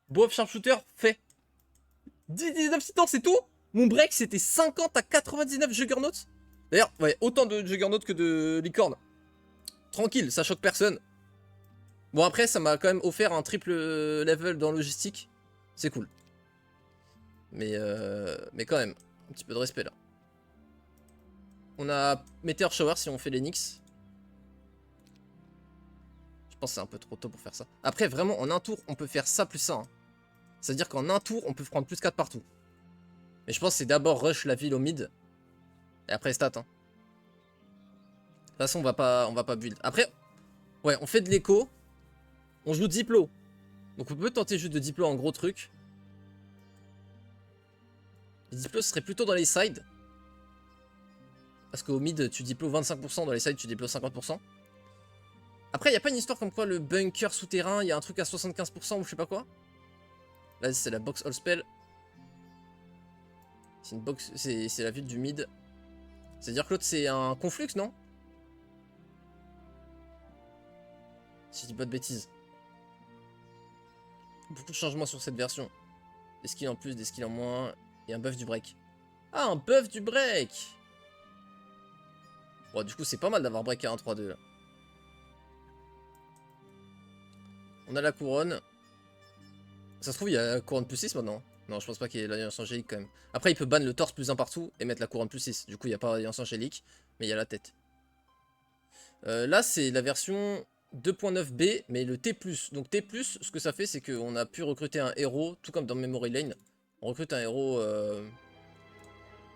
Bow of sharpshooter, fait. 19 titans, c'est tout. Mon break c'était 50 à 99 juggernauts. D'ailleurs, ouais, autant de juggernauts que de licorne. Tranquille, ça choque personne. Bon après, ça m'a quand même offert un triple level dans logistique. C'est cool. Mais quand même, un petit peu de respect là. On a Meteor Shower si on fait l'Enix. Je pense que c'est un peu trop tôt pour faire ça. Après, vraiment, en un tour, on peut faire ça plus ça. Hein. C'est-à-dire qu'en un tour, on peut prendre plus 4 partout. Mais je pense que c'est d'abord rush la ville au mid. Et après stat. Hein. De toute façon, on va pas build. Après, ouais, on fait de l'écho. On joue Diplo. Donc on peut tenter juste de Diplo en gros truc. Les Diplo serait plutôt dans les sides. Parce qu'au mid, tu Diplo 25%, dans les sides, tu Diplo 50%. Après, il n'y a pas une histoire comme quoi le bunker souterrain, il y a un truc à 75% ou je sais pas quoi. Là, c'est la box all spell. C'est une box, c'est la ville du mid. C'est-à-dire que l'autre, c'est un conflux, non? Si je dis pas de bêtises. Beaucoup de changements sur cette version. Des skills en plus, des skills en moins. Et un buff du break. Ah, un buff du break! Bon, du coup, c'est pas mal d'avoir break à 1-3-2 là. On a la couronne. Ça se trouve, il y a la couronne plus 6 maintenant. Non, je pense pas qu'il y ait l'alliance angélique quand même. Après, il peut ban le torse plus 1 partout et mettre la couronne plus 6. Du coup, il n'y a pas l'alliance angélique, mais il y a la tête. Là, c'est la version 2.9 B, mais le T+. Donc T+, ce que ça fait, c'est qu'on a pu recruter un héros, tout comme dans Memory Lane. On recrute un héros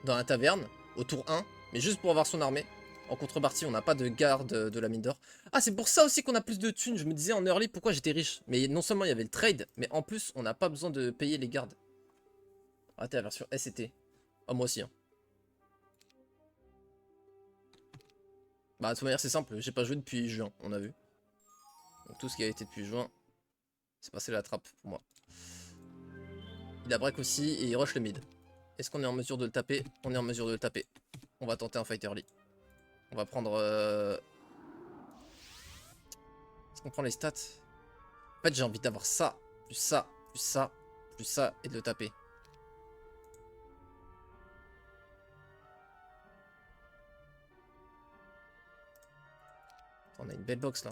dans la taverne, au tour 1, mais juste pour avoir son armée. En contrepartie, on n'a pas de garde de la mine d'or. Ah, c'est pour ça aussi qu'on a plus de thunes. Je me disais en early pourquoi j'étais riche. Mais non seulement il y avait le trade, mais en plus, on n'a pas besoin de payer les gardes. Ah, t'es la version S et T. Ah, moi aussi. Hein. Bah, de toute manière, c'est simple. J'ai pas joué depuis juin, on a vu. Donc tout ce qui a été depuis juin, c'est passé la trappe pour moi. Il a break aussi et il rush le mid. Est-ce qu'on est en mesure de le taper? On est en mesure de le taper. On va tenter un fight early. On va prendre... Est-ce qu'on prend les stats? En fait, j'ai envie d'avoir ça, plus ça, plus ça, plus ça, et de le taper. On a une belle box là.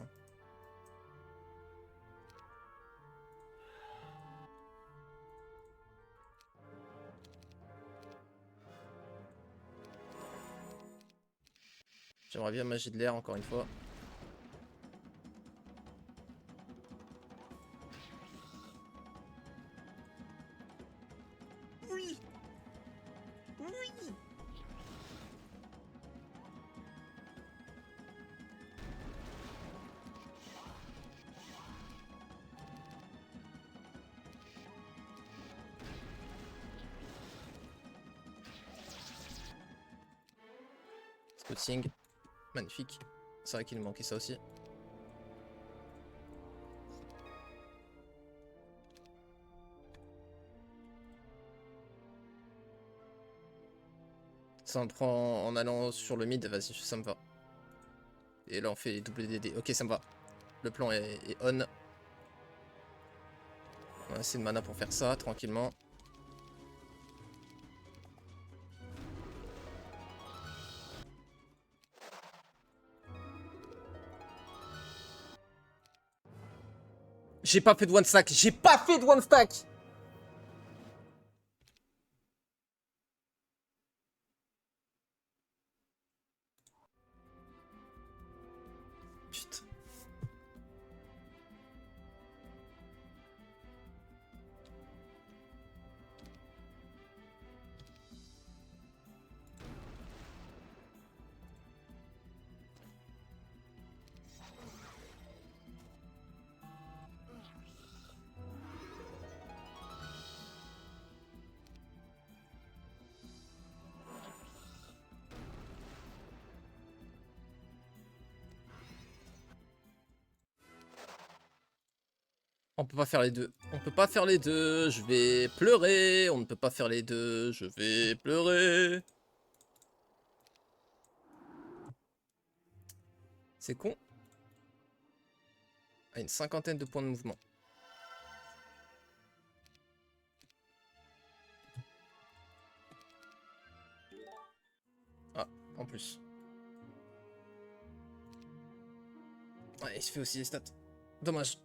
J'aimerais bien magie de l'air encore une fois. Oui. Oui. Scouting. Magnifique. C'est vrai qu'il nous manquait ça aussi. Ça on prend en allant sur le mid, vas-y, ça me va. Et là on fait les double DD. Ok, ça me va. Le plan est on. On a assez de mana pour faire ça tranquillement. J'ai pas fait de one stack. J'ai pas fait de one stack. Putain. On peut pas faire les deux. On peut pas faire les deux. Je vais pleurer. On ne peut pas faire les deux. Je vais pleurer. C'est con. Ah, une cinquantaine de points de mouvement. Ah, en plus. Ouais, il se fait aussi les stats. Dommage.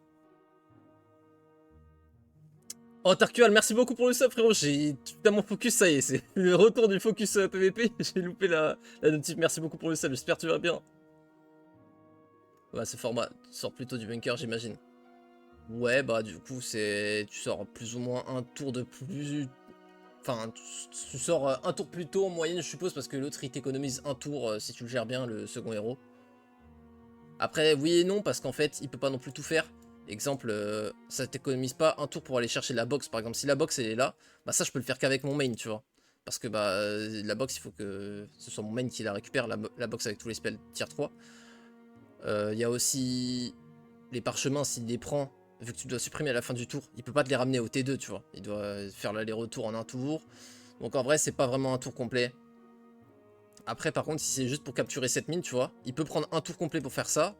Oh, Tarkual, merci beaucoup pour le sub, frérot. J'ai tout mon focus, ça y est. C'est le retour du focus PVP. J'ai loupé la notif. Merci beaucoup pour le sub. J'espère que tu vas bien. Ouais, ce format sort plutôt du bunker, j'imagine. Ouais, bah, du coup, tu sors plus ou moins un tour de plus. Enfin, tu sors un tour plus tôt en moyenne, je suppose, parce que l'autre il t'économise un tour si tu le gères bien, le second héros. Après, oui et non, parce qu'en fait, il peut pas non plus tout faire. Exemple, ça t'économise pas un tour pour aller chercher la box. Par exemple, si la box elle est là, bah ça je peux le faire qu'avec mon main, tu vois. Parce que bah la box, il faut que ce soit mon main qui la récupère, la box avec tous les spells tier 3. Il y a aussi les parchemins, s'il les prend, vu que tu dois supprimer à la fin du tour, il peut pas te les ramener au T2, tu vois. Il doit faire l'aller-retour en un tour. Donc en vrai, c'est pas vraiment un tour complet. Après, par contre, si c'est juste pour capturer cette mine, tu vois, il peut prendre un tour complet pour faire ça.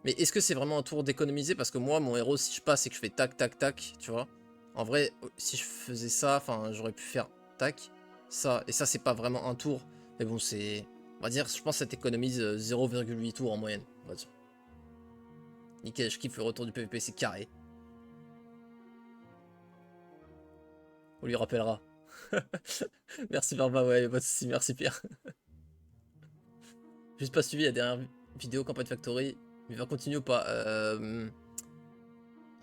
Mais est-ce que c'est vraiment un tour d'économiser? Parce que moi, mon héros, si je passe et que je fais tac, tac, tac, tu vois. En vrai, si je faisais ça, enfin, j'aurais pu faire tac, ça. Et ça, c'est pas vraiment un tour. Mais bon, c'est... On va dire, je pense que ça t'économise 0,8 tours en moyenne, on va dire. Nickel, je kiffe le retour du PvP, c'est carré. On lui rappellera. Merci Barba, ouais, pas de soucis, merci Pierre. Juste pas suivi la dernière vidéo Campagne Factory, Il va continuer ou pas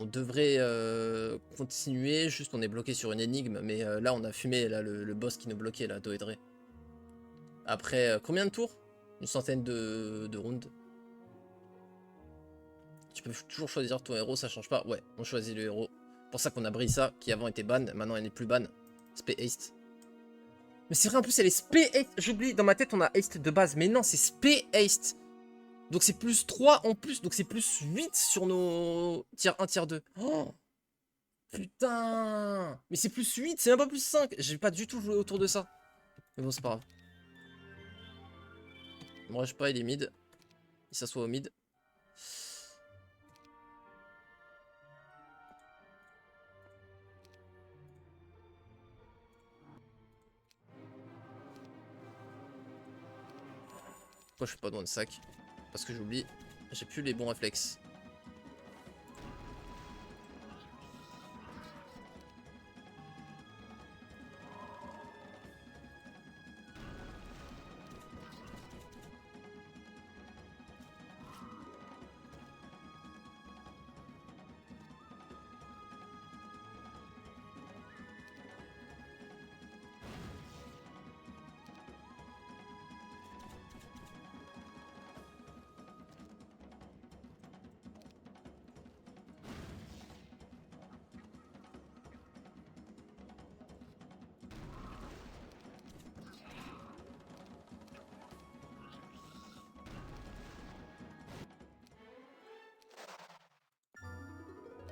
on devrait continuer, juste on est bloqué sur une énigme, mais là on a fumé là, le boss qui nous bloquait là, Doedre. Après combien de tours? Une centaine de rounds. Tu peux toujours choisir ton héros, ça change pas. Ouais, on choisit le héros. Pour ça qu'on a Brisa, qui avant était ban, maintenant elle n'est plus ban. Spé Haste. Mais c'est vrai, en plus elle est Spé Haste. J'oublie, dans ma tête on a Haste de base, mais non, c'est Spé Haste. Donc c'est plus 3 en plus, donc c'est plus 8 sur nos tiers 1, tiers 2. Oh putain. Mais c'est plus 8, c'est même pas plus 5. J'ai pas du tout joué autour de ça. Mais bon, c'est pas grave. Il me rush pas, il est mid. Il s'assoit au mid. Pourquoi je fais pas de one sac? Parce que j'oublie, j'ai plus les bons réflexes.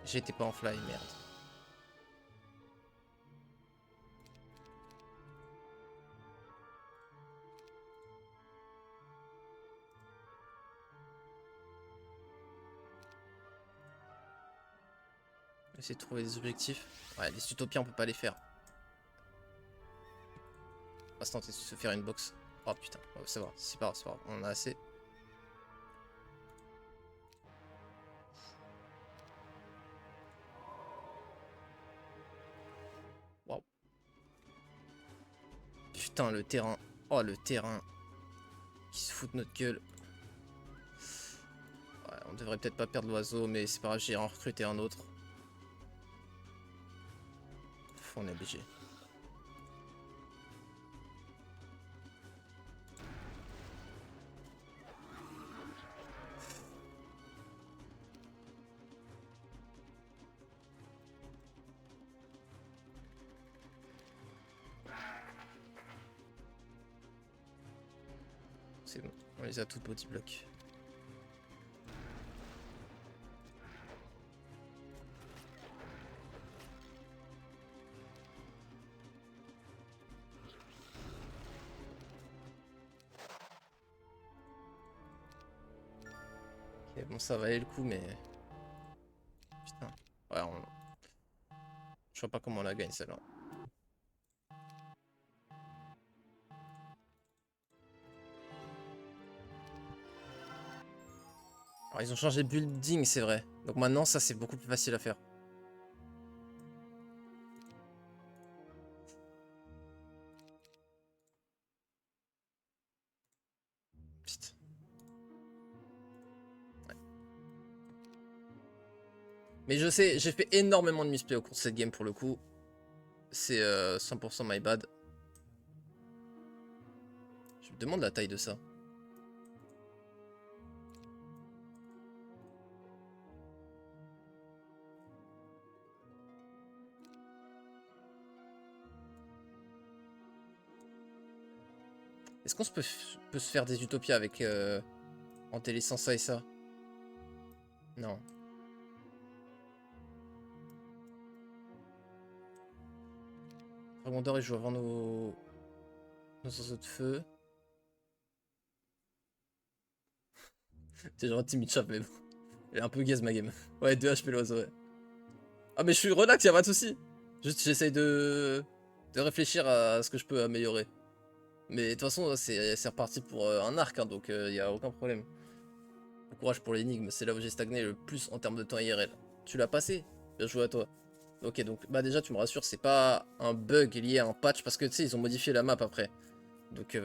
J'étais pas en fly, merde. Essayer de trouver des objectifs. Ouais, les utopiens on peut pas les faire. On va se tenter de se faire une box. Oh putain, oh, c'est bon, c'est pas grave, on en a assez. Waouh. Putain, le terrain. Oh, le terrain. Qui se fout de notre gueule. Ouais, on devrait peut-être pas perdre l'oiseau, mais c'est pas grave, j'ai en recruté un autre. On est obligé. C'est bon, on les a tous body block. Ok, bon, ça valait le coup, mais. Putain. Ouais, je vois pas comment on la gagne celle-là. Alors, ils ont changé de building, c'est vrai. Donc maintenant, ça, c'est beaucoup plus facile à faire. Putain. Ouais. Mais je sais, j'ai fait énormément de misplay au cours de cette game pour le coup. C'est 100% my bad. Je me demande la taille de ça. Est-ce qu'on peut se faire des utopias avec en délaissant ça et ça? Non. Dragon d'or, il joue avant nos oiseaux de feu. T'es gentil, Mitchap, mais bon. Elle est un peu gaze ma game. Ouais, 2 HP l'oiseau, ouais. Ah, mais je suis relax, y'a pas de soucis. Juste, j'essaye de réfléchir à ce que je peux améliorer. Mais de toute façon, c'est reparti pour un arc, hein, donc y a aucun problème. Bon courage pour l'énigme, c'est là où j'ai stagné le plus en termes de temps IRL. Tu l'as passé? Bien joué à toi. Ok, donc bah déjà tu me rassures, c'est pas un bug lié à un patch parce que tu sais, ils ont modifié la map après. Donc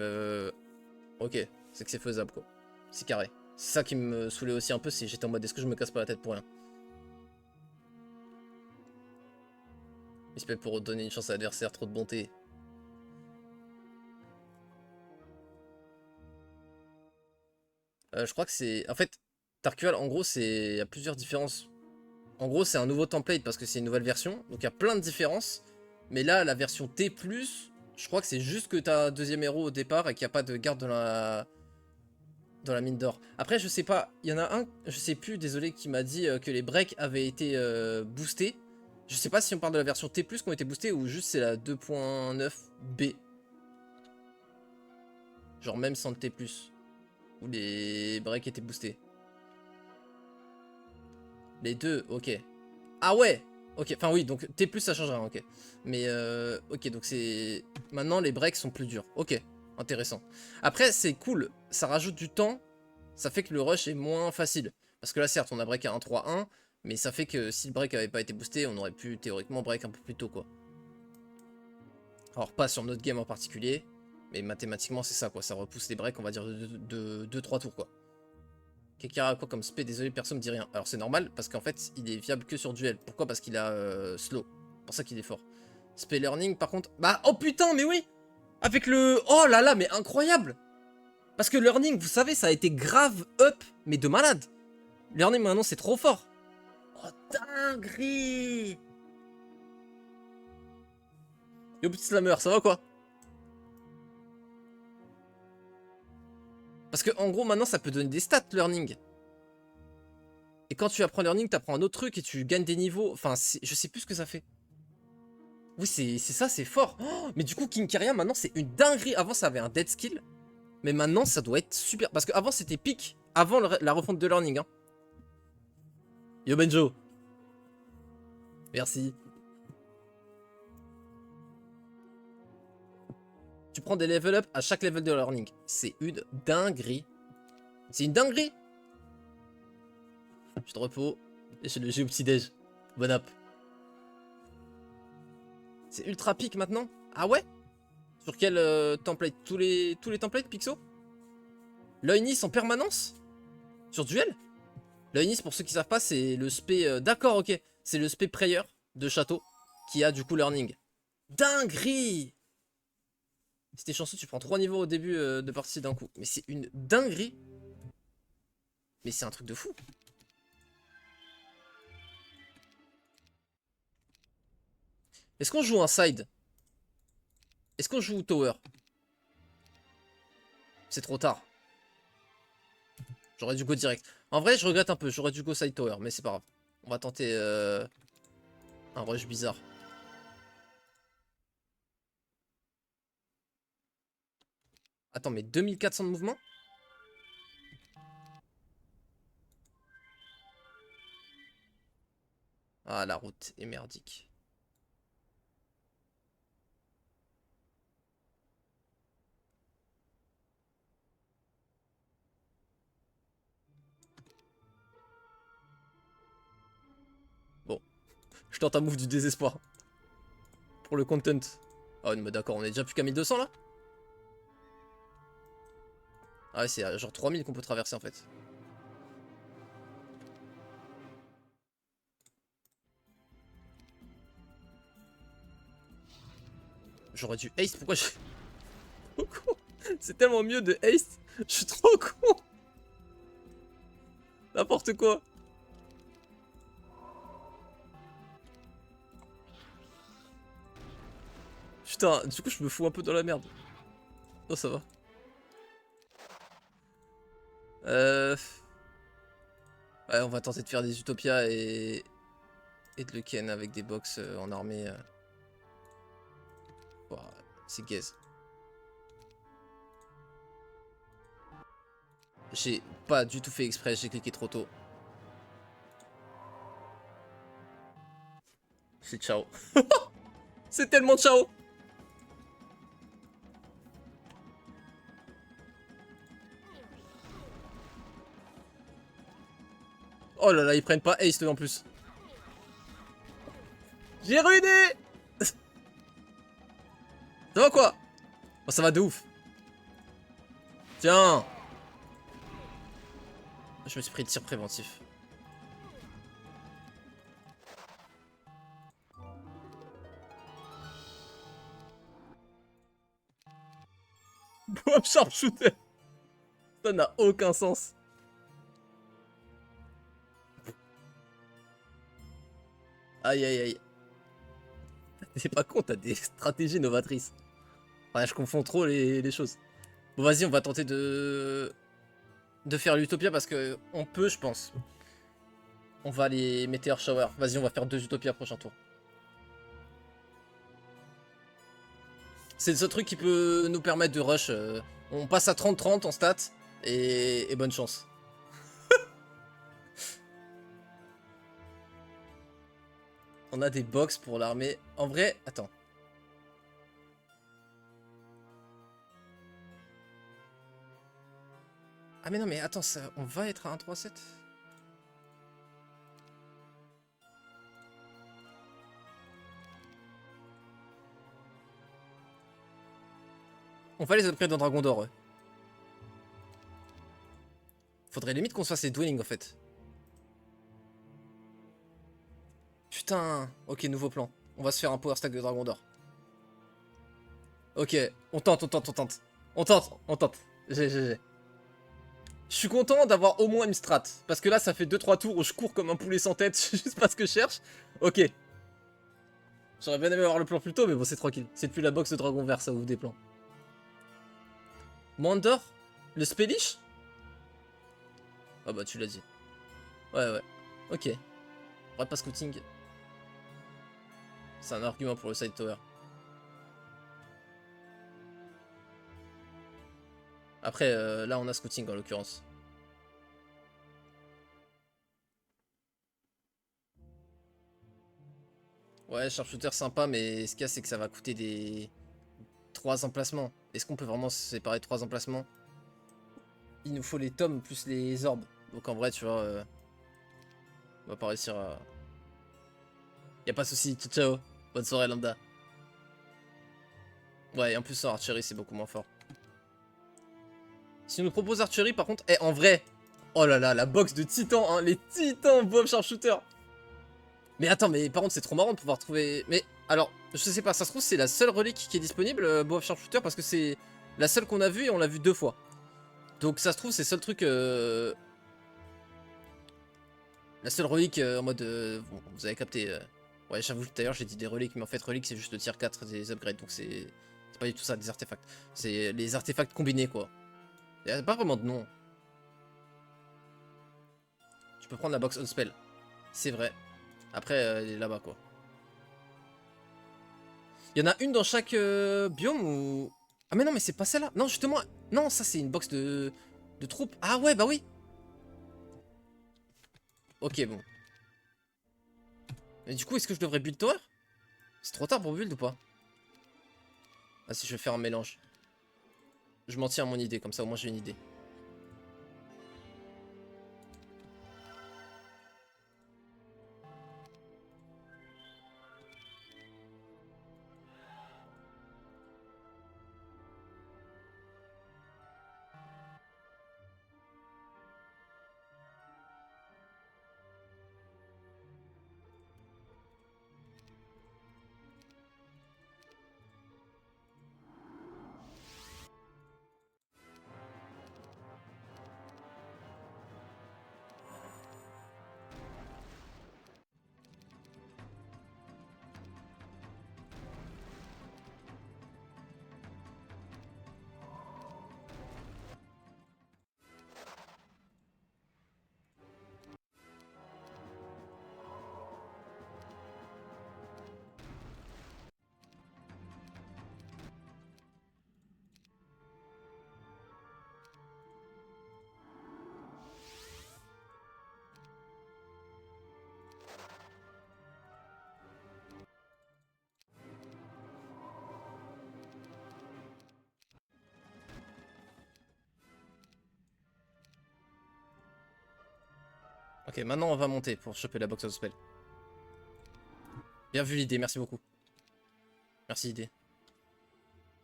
ok, c'est que c'est faisable quoi. C'est carré. C'est ça qui me saoulait aussi un peu, c'est j'étais en mode est-ce que je me casse pas la tête pour rien. J'espère pour donner une chance à l'adversaire, trop de bonté. Je crois que c'est... En fait, Tarkual, en gros, c'est... Il y a plusieurs différences. En gros, c'est un nouveau template parce que c'est une nouvelle version. Donc il y a plein de différences. Mais là, la version T+, je crois que c'est juste que t'as un deuxième héros au départ et qu'il n'y a pas de garde dans la mine d'or. Après, je sais pas, il y en a un, je sais plus, désolé, qui m'a dit que les breaks avaient été boostés. Je sais pas si on parle de la version T+, qui ont été boostés ou juste c'est la 2.9B. Genre même sans le T+, où les breaks étaient boostés. Les deux, ok. Ah ouais. Ok, enfin oui, donc T+, ça changera, ok. Mais ok, donc c'est... Maintenant, les breaks sont plus durs. Ok, intéressant. Après, c'est cool, ça rajoute du temps. Ça fait que le rush est moins facile. Parce que là, certes, on a break à 1-3-1. Mais ça fait que si le break avait pas été boosté, on aurait pu théoriquement break un peu plus tôt, quoi. Alors, pas sur notre game en particulier. Mais mathématiquement, c'est ça, quoi. Ça repousse les breaks, on va dire, de 2-3 tours, quoi. Kekara a quoi comme spé? Désolé, personne me dit rien. Alors c'est normal, parce qu'en fait, il est viable que sur duel. Pourquoi? Parce qu'il a slow. C'est pour ça qu'il est fort. Spé learning, par contre... Bah, oh putain, mais oui! Avec le... Oh là là, mais incroyable! Parce que learning, vous savez, ça a été grave up, mais de malade. Learning, maintenant, c'est trop fort. Oh, dinguerie! Yo, petit slammer, ça va quoi? Parce que en gros, maintenant, ça peut donner des stats, learning. Et quand tu apprends learning, t'apprends un autre truc et tu gagnes des niveaux. Enfin, je sais plus ce que ça fait. Oui, c'est ça, c'est fort. Oh, mais du coup, King Keria, maintenant, c'est une dinguerie. Avant, ça avait un dead skill. Mais maintenant, ça doit être super. Parce qu'avant, c'était pique. Avant la refonte de learning. Hein. Yo, Benjo. Merci. Tu prends des level up à chaque level de learning. C'est une dinguerie. C'est une dinguerie. Je te repos. Et je le joue au petit-déj. Bon app. C'est ultra pique maintenant. Ah ouais? Sur quel template? Tous les templates Pixo? L'œil Nice en permanence? Sur duel? L'œil Nice, pour ceux qui savent pas, c'est le spé... D'accord, ok. C'est le spé prayer de château qui a du coup learning. Dinguerie! Si t'es chanceux, tu prends 3 niveaux au début de partie d'un coup. Mais c'est une dinguerie. Mais c'est un truc de fou. Est-ce qu'on joue un side? Est-ce qu'on joue tower? C'est trop tard. J'aurais dû go direct. En vrai, je regrette un peu. J'aurais dû go side tower, mais c'est pas grave. On va tenter un rush bizarre. Attends, mais 2400 de mouvement? Ah, la route est merdique. Bon, je tente un move du désespoir. Pour le content. Ah, mais d'accord, on est déjà plus qu'à 1200 là? Ah ouais, c'est genre 3000 qu'on peut traverser en fait. J'aurais dû haste, pourquoi j'ai... Trop con. C'est tellement mieux de haste. Je suis trop con. N'importe quoi. Putain, du coup je me fous un peu dans la merde. Oh ça va. Ouais, on va tenter de faire des Utopia et de le ken avec des box en armée. Oh, c'est gaze. J'ai pas du tout fait exprès, j'ai cliqué trop tôt. C'est ciao. C'est tellement ciao. Oh là là, ils prennent pas haste en plus. J'ai ruiné. Ça va quoi? Oh, ça va de ouf. Tiens. Je me suis pris de tir préventif. Bob Sharpshooter. Ça n'a aucun sens. Aïe aïe aïe. T'es pas con, t'as des stratégies novatrices. Ouais, je confonds trop les choses. Bon, vas-y, on va tenter de faire l'Utopia parce que on peut, je pense. On va aller Meteor Shower. Vas-y, on va faire 2 Utopia prochain tour. C'est le seul truc qui peut nous permettre de rush. On passe à 30-30 en stats et bonne chance. On a des box pour l'armée. En vrai, attends. Ah mais non mais attends, ça, on va être à 1-3-7. On va les upgrade dans Dragon d'Or. Ouais. Faudrait limite qu'on se fasse les dwelling en fait. Putain, ok, nouveau plan. On va se faire un power stack de Dragon d'Or. Ok, on tente, on tente, on tente. On tente, on tente. GG. Je suis content d'avoir au moins une strat. Parce que là, ça fait 2-3 tours où je cours comme un poulet sans tête, juste parce que je cherche. Ok. J'aurais bien aimé avoir le plan plus tôt, mais bon, c'est tranquille. C'est depuis la box de Dragon Vert, ça ouvre des plans. Mandor? Le Spellish? Ah bah, tu l'as dit. Ouais, ouais. Ok. Ouais, pas scouting. C'est un argument pour le side tower. Après, là, on a scouting en l'occurrence. Ouais, sharpshooter sympa, mais ce qu'il y a, c'est que ça va coûter des 3 emplacements. Est-ce qu'on peut vraiment se séparer de 3 emplacements? Il nous faut les tomes plus les orbes. Donc en vrai, tu vois, on va pas réussir à... Y'a pas de soucis, ciao ciao. Bonne soirée, lambda. Ouais, et en plus en archery, c'est beaucoup moins fort. Si on nous propose archery, par contre, en vrai... Oh là là, la box de titans, hein, les titans Bob Sharpshooter. Mais attends, mais par contre, c'est trop marrant de pouvoir trouver... Mais alors, je sais pas, ça se trouve, c'est la seule relique qui est disponible, Bob Sharpshooter, parce que c'est la seule qu'on a vue et on l'a vue 2 fois. Donc ça se trouve, c'est le seul truc... La seule relique en mode... bon, vous avez capté... Ouais, j'avoue, d'ailleurs, j'ai dit des reliques, mais en fait, relique, c'est juste le tier 4 des upgrades, donc c'est pas du tout ça, des artefacts. C'est les artefacts combinés, quoi. Il a pas vraiment de nom. Tu peux prendre la box on spell. C'est vrai. Après, elle est là-bas, quoi. Il y en a une dans chaque biome ou... Ah mais non, mais c'est pas celle-là. Non, justement... Non, ça, c'est une box de troupes. Ah ouais, bah oui. Ok, bon. Mais du coup, est-ce que je devrais build tower? C'est trop tard pour build ou pas? Ah si, je vais faire un mélange. Je m'en tiens à mon idée, comme ça au moins j'ai une idée. Ok, maintenant on va monter pour choper la box of spell. Bien vu l'idée, merci beaucoup. Merci idée.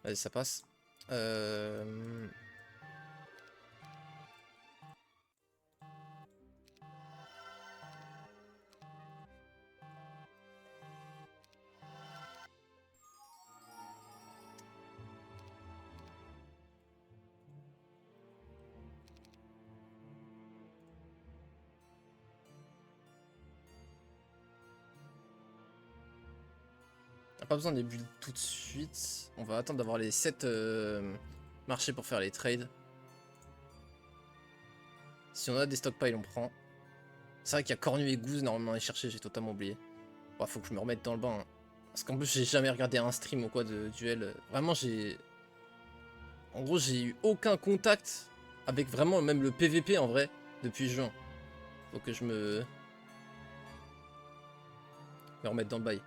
Vas-y, ça passe. Pas besoin de les build tout de suite. On va attendre d'avoir les 7 marchés pour faire les trades. Si on a des stockpiles, on prend. C'est vrai qu'il y a Cornu et Goose normalement à aller chercher, j'ai totalement oublié. Bah, faut que je me remette dans le bain. Hein. Parce qu'en plus, j'ai jamais regardé un stream ou quoi de duel. Vraiment, j'ai. En gros, j'ai eu aucun contact avec vraiment même le PVP en vrai depuis juin. Faut que je me remette dans le bail.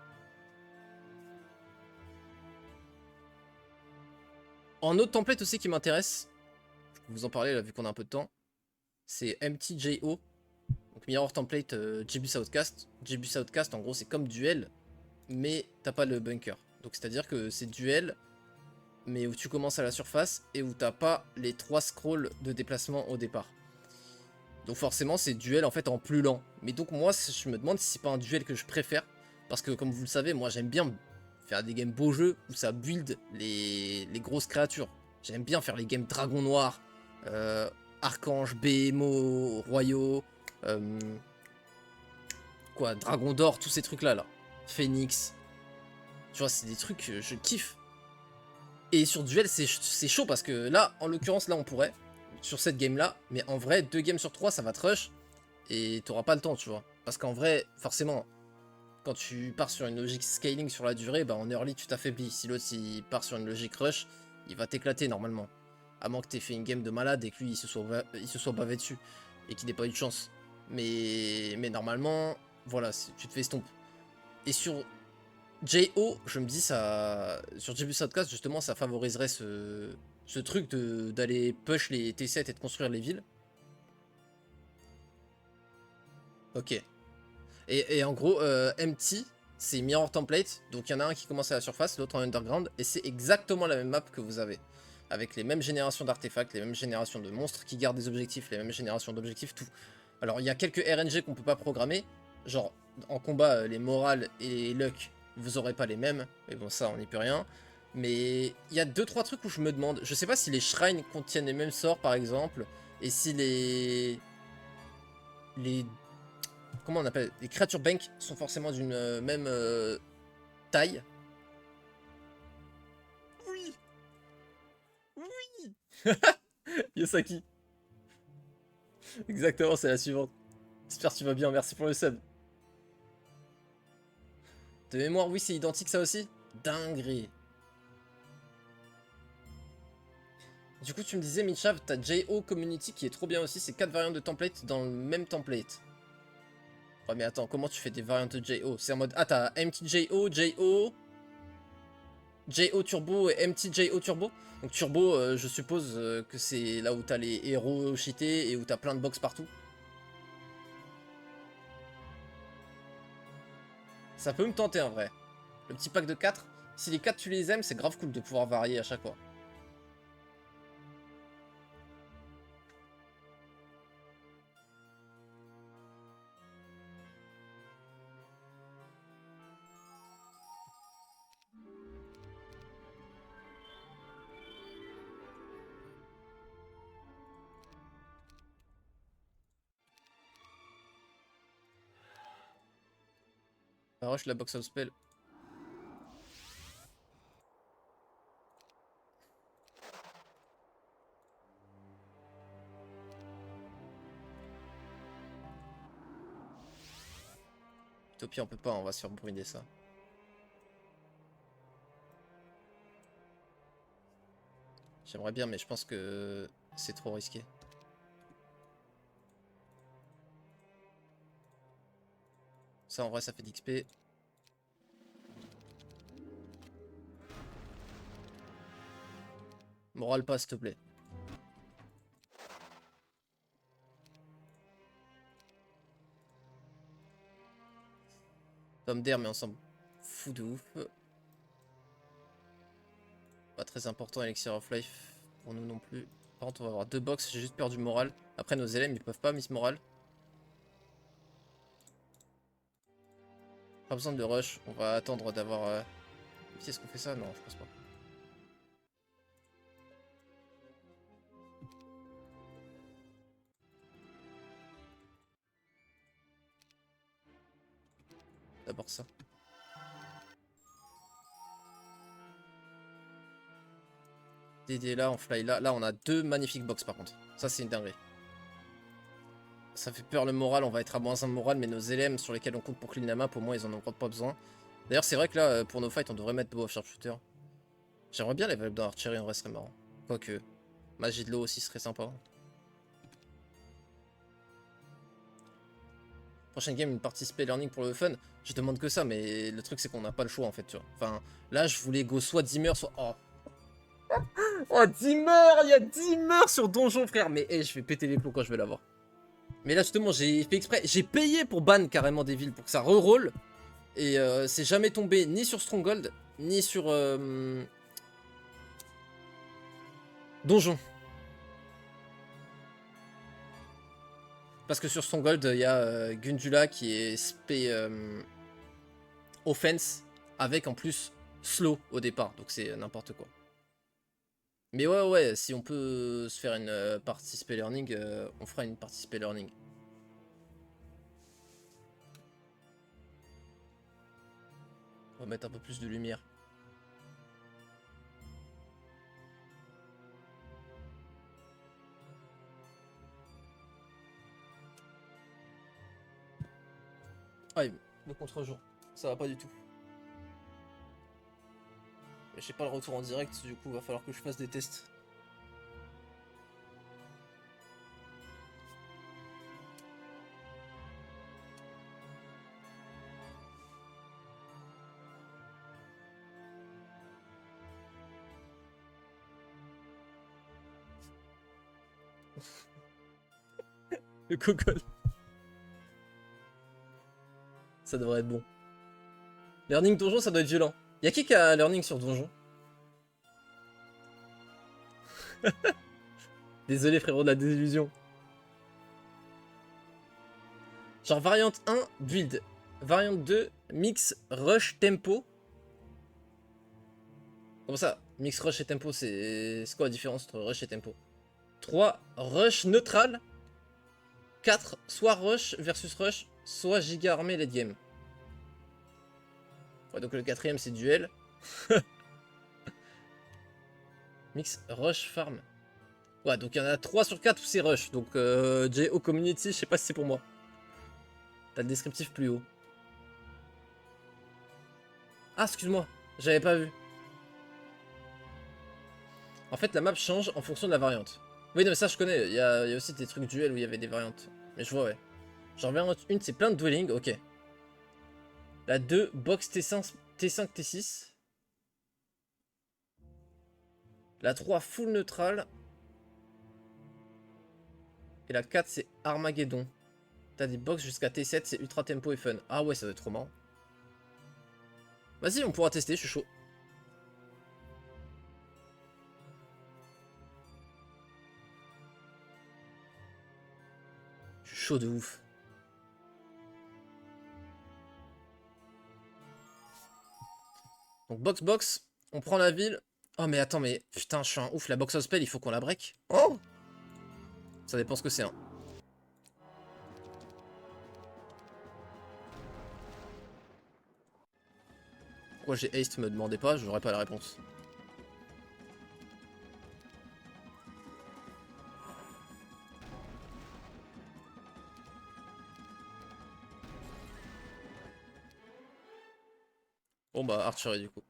En autre template aussi qui m'intéresse, je peux vous en parler là vu qu'on a un peu de temps, c'est MTJO. Donc Mirror Template JBus Outcast. JBus Outcast en gros c'est comme duel, mais t'as pas le bunker. Donc c'est à dire que c'est duel, mais où tu commences à la surface et où t'as pas les 3 scrolls de déplacement au départ. Donc forcément c'est duel en fait en plus lent. Mais donc moi je me demande si c'est pas un duel que je préfère. Parce que comme vous le savez, moi j'aime bien faire des games beaux jeux où ça build les grosses créatures. J'aime bien faire les games dragon noir, archange, BMO, royaux, quoi, dragon d'or, tous ces trucs là. Phoenix. Tu vois, c'est des trucs que je kiffe. Et sur duel c'est chaud parce que là, en l'occurrence, là on pourrait, sur cette game là, mais en vrai, 2 games sur 3 ça va te rush. Et t'auras pas le temps, tu vois. Parce qu'en vrai, forcément, quand tu pars sur une logique scaling sur la durée, bah en early tu t'affaiblis. Si l'autre il part sur une logique rush, il va t'éclater normalement. À moins que t'aies fait une game de malade et que lui il se soit bavé dessus. Et qu'il n'ait pas eu de chance. Mais normalement, voilà, tu te fais stomp. Et sur JO, je me dis ça. Sur JB Outcast, justement, ça favoriserait ce truc d'aller push les T7 et de construire les villes. Ok. Et en gros, MT, c'est Mirror Template. Donc il y en a un qui commence à la surface, l'autre en underground. Et c'est exactement la même map que vous avez. Avec les mêmes générations d'artefacts, les mêmes générations de monstres qui gardent des objectifs, les mêmes générations d'objectifs, tout. Alors il y a quelques RNG qu'on peut pas programmer. Genre en combat, les morales et les luck, vous aurez pas les mêmes. Mais bon, ça, on n'y peut rien. Mais il y a 2-3 trucs où je me demande. Je sais pas si les shrines contiennent les mêmes sorts par exemple. Et si les comment on appelle, les créatures bank sont forcément d'une même taille. Oui, oui. Yosaki. Exactement, c'est la suivante. J'espère que tu vas bien, merci pour le sub. De mémoire, oui, c'est identique ça aussi. Dinguerie. Du coup, tu me disais, Michav, t'as JO Community qui est trop bien aussi. C'est 4 variantes de template dans le même template. Ouais, mais attends, comment tu fais des variantes de JO? C'est en mode, ah, t'as MTJO, JO, JO Turbo et MTJO Turbo. Donc Turbo, je suppose que c'est là où t'as les héros cheatés et où t'as plein de box partout. Ça peut me tenter en vrai. Le petit pack de 4. Si les 4 tu les aimes, c'est grave cool de pouvoir varier à chaque fois. Rush la box of spell. Utopia on peut pas, on va se faire bruiner ça. J'aimerais bien mais je pense que c'est trop risqué. Ça en vrai ça fait d'XP. Moral pas s'il te plaît. Tome d'air mais on s'en fout de ouf. Pas très important Elixir of Life pour nous non plus. Par contre on va avoir 2 box, j'ai juste peur du moral. Après nos élèves ils peuvent pas miss moral. Pas besoin de rush, on va attendre d'avoir... Est-ce qu'on fait ça? Non je pense pas. D'abord ça. DD là, on fly là. Là, on a 2 magnifiques box par contre. Ça, c'est une dinguerie. Ça fait peur le moral, on va être à -1 moral, mais nos LM sur lesquels on compte pour clean la map, au moins, ils en ont pas besoin. D'ailleurs, c'est vrai que là, pour nos fights, on devrait mettre Bow of Sharpshooter. J'aimerais bien level up dans Archery, en vrai, ce serait marrant. Quoique, magie de l'eau aussi serait sympa. Prochaine game, une partie spell learning pour le fun. Je demande que ça, mais le truc, c'est qu'on n'a pas le choix, en fait, tu vois. Enfin, là, je voulais go soit Dimmer, soit... Oh, oh Dimmer. Il y a Dimmer sur Donjon, frère. Mais hey, je vais péter les plombs quand je vais l'avoir. Mais là, justement, j'ai fait exprès. J'ai payé pour ban carrément des villes pour que ça reroll. Et c'est jamais tombé ni sur Stronghold, ni sur Donjon. Parce que sur Stronghold, il y a Gundula qui est spé offense, avec en plus slow au départ. Donc c'est n'importe quoi. Mais ouais, si on peut se faire une partie spell learning, on fera une partie spell learning. On va mettre un peu plus de lumière. Ah, le contre-jour, ça va pas du tout. J'ai pas le retour en direct, du coup, va falloir que je fasse des tests. Le Google. Ça devrait être bon. Learning donjon, ça doit être violent. Y'a qui a learning sur donjon? Désolé frérot de la désillusion. Genre variante 1, build. Variante 2, mix, rush, tempo. Comment ça? Mix, rush et tempo, c'est quoi la différence entre rush et tempo? 3, rush neutral. 4, soit rush versus rush, soit giga armé late game. Ouais, donc le quatrième c'est duel. Mix, rush, farm. Ouais, donc il y en a 3 sur 4 où c'est rush. Donc JO Community, je sais pas si c'est pour moi. T'as le descriptif plus haut. Ah, excuse-moi, j'avais pas vu. En fait, la map change en fonction de la variante. Oui, non, mais ça je connais. Il y a aussi des trucs duels où il y avait des variantes. Mais je vois, ouais. Genre, variante 1, c'est plein de dwelling, ok. La 2, box T5, T6. La 3, full neutral. Et la 4, c'est Armageddon. T'as des box jusqu'à T7, c'est ultra tempo et fun. Ah ouais, ça doit être trop marrant. Vas-y, on pourra tester, je suis chaud. Je suis chaud de ouf. Donc box, on prend la ville. Oh mais attends, mais putain, je suis un ouf, la box of spell, il faut qu'on la break. Oh, ça dépend ce que c'est, hein. Pourquoi j'ai haste, me demandez pas, j'aurais pas la réponse. Bon bah, archery du coup.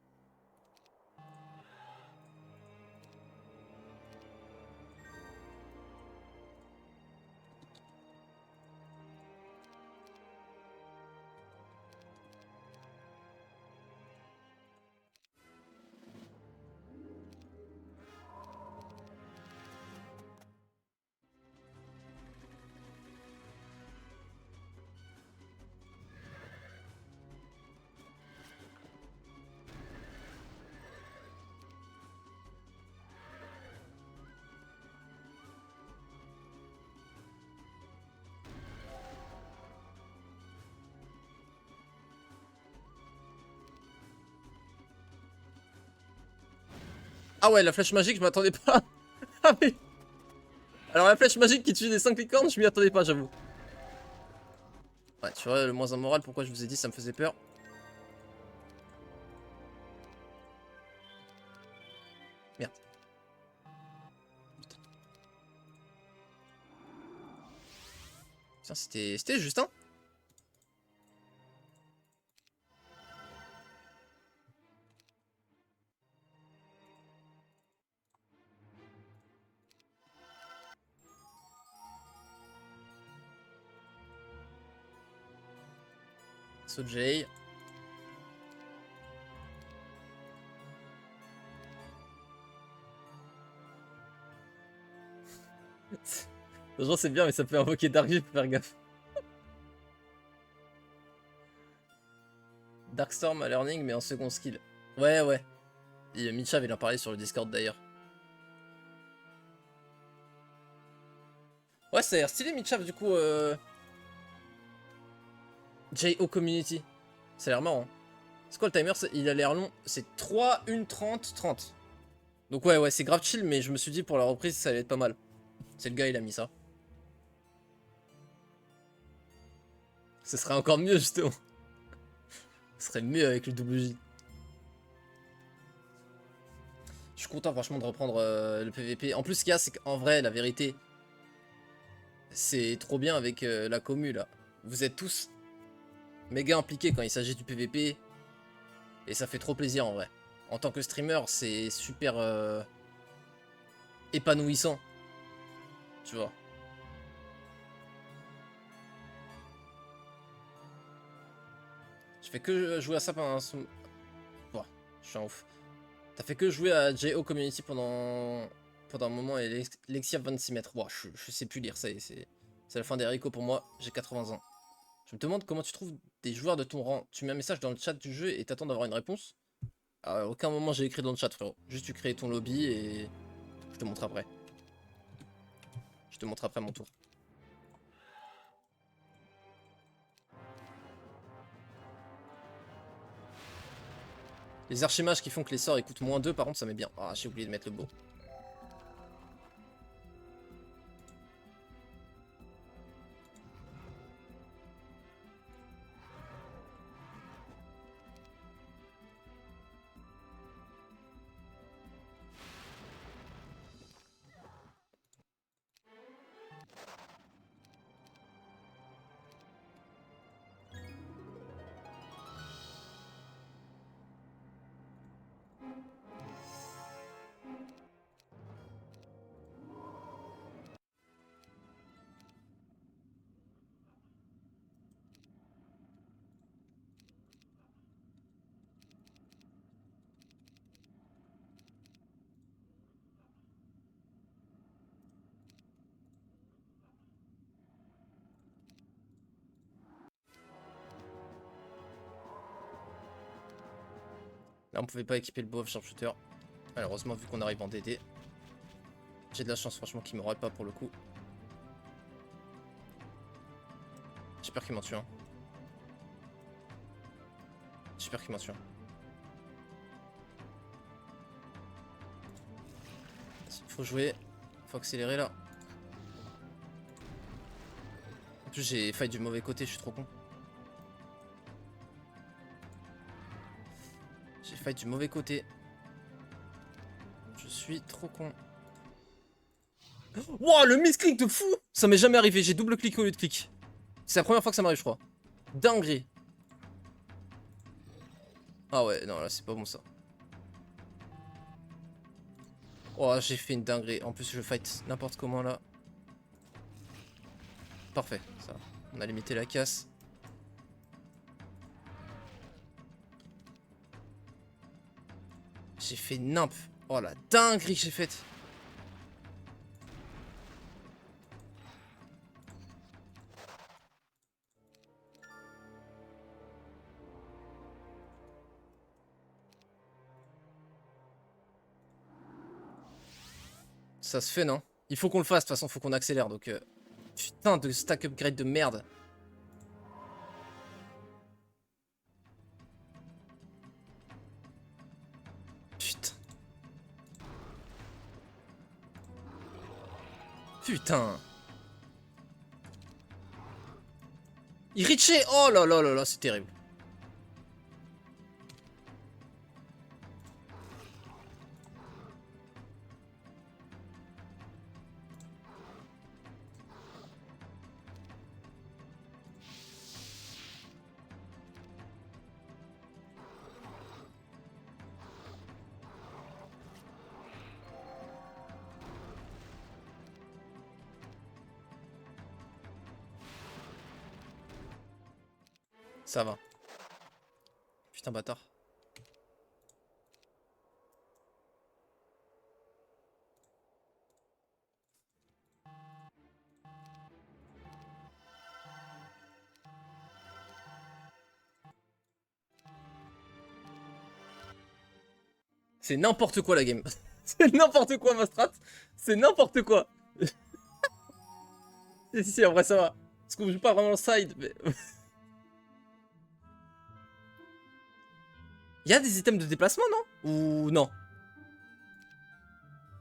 Ah ouais, la flèche magique, je m'attendais pas. Ah mais... Alors la flèche magique qui tue des 5 licornes, je m'y attendais pas, j'avoue. Ouais, tu vois, le moins un moral, pourquoi je vous ai dit, ça me faisait peur. Merde. Putain, c'était juste, hein. Sojay. Franchement, c'est bien, mais ça peut invoquer Darkview, faut faire gaffe. Darkstorm à learning, mais en second skill. Ouais, ouais. Et Michav, il en parlait sur le Discord d'ailleurs. Ouais, ça a l'air stylé, Michav, du coup. JO Community. Ça a l'air marrant. C'est quoi le timer? Il a l'air long. C'est 3, 1, 30, 30. Donc ouais, ouais, c'est grave chill, mais je me suis dit pour la reprise, ça allait être pas mal. C'est le gars, il a mis ça. Ce serait encore mieux, justement. Ce serait mieux avec le WJ. Je suis content, franchement, de reprendre le PVP. En plus, ce qu'il y a, c'est qu'en vrai, la vérité, c'est trop bien avec la commu, là. Vous êtes tous méga impliqués quand il s'agit du PVP. Et ça fait trop plaisir, en vrai. En tant que streamer, c'est super épanouissant. Tu vois. Je fais que jouer à ça pendant un... Bon, je suis un ouf. T'as fait que jouer à JO Community pendant un moment et Lexia 26 mètres. Wow, je sais plus lire, c'est la fin des haricots pour moi, j'ai 80 ans. Je me demande comment tu trouves des joueurs de ton rang. Tu mets un message dans le chat du jeu et t'attends d'avoir une réponse. À aucun moment j'ai écrit dans le chat, frérot. Juste tu crées ton lobby et je te montre après. Je te montre après mon tour. Les archimages qui font que les sorts écoutent moins 2, par contre ça met bien. Ah, j'ai oublié de mettre le beau. Là on pouvait pas équiper le beau sharpshooter. Malheureusement vu qu'on arrive en DD. J'ai de la chance franchement qu'il m'aurait pas pour le coup. J'ai peur qu'il m'en tue un. J'ai peur qu'il m'en tue un. Faut jouer. Faut accélérer là. En plus j'ai failli du mauvais côté, je suis trop con. J'ai failli du mauvais côté. Je suis trop con. Wow, le misclick de fou! Ça m'est jamais arrivé, j'ai double clic au lieu de clic. C'est la première fois que ça m'arrive, je crois. Dinguerie. Ah ouais, non, là, c'est pas bon, ça. Oh, j'ai fait une dinguerie. En plus, je fight n'importe comment, là. Parfait, ça. On a limité la casse. J'ai fait nimp. Oh, la dinguerie que j'ai faite. Ça se fait, non? Il faut qu'on le fasse, de toute façon, faut qu'on accélère, donc... Putain de stack upgrade de merde. Putain. Putain. Il reachait. Oh là là là là, c'est terrible. Ça va. Putain, bâtard. C'est n'importe quoi la game. C'est n'importe quoi ma strat. C'est n'importe quoi. Si, en vrai ça va. Parce qu'on joue pas vraiment le side, mais... Y'a des items de déplacement, non? Ou non?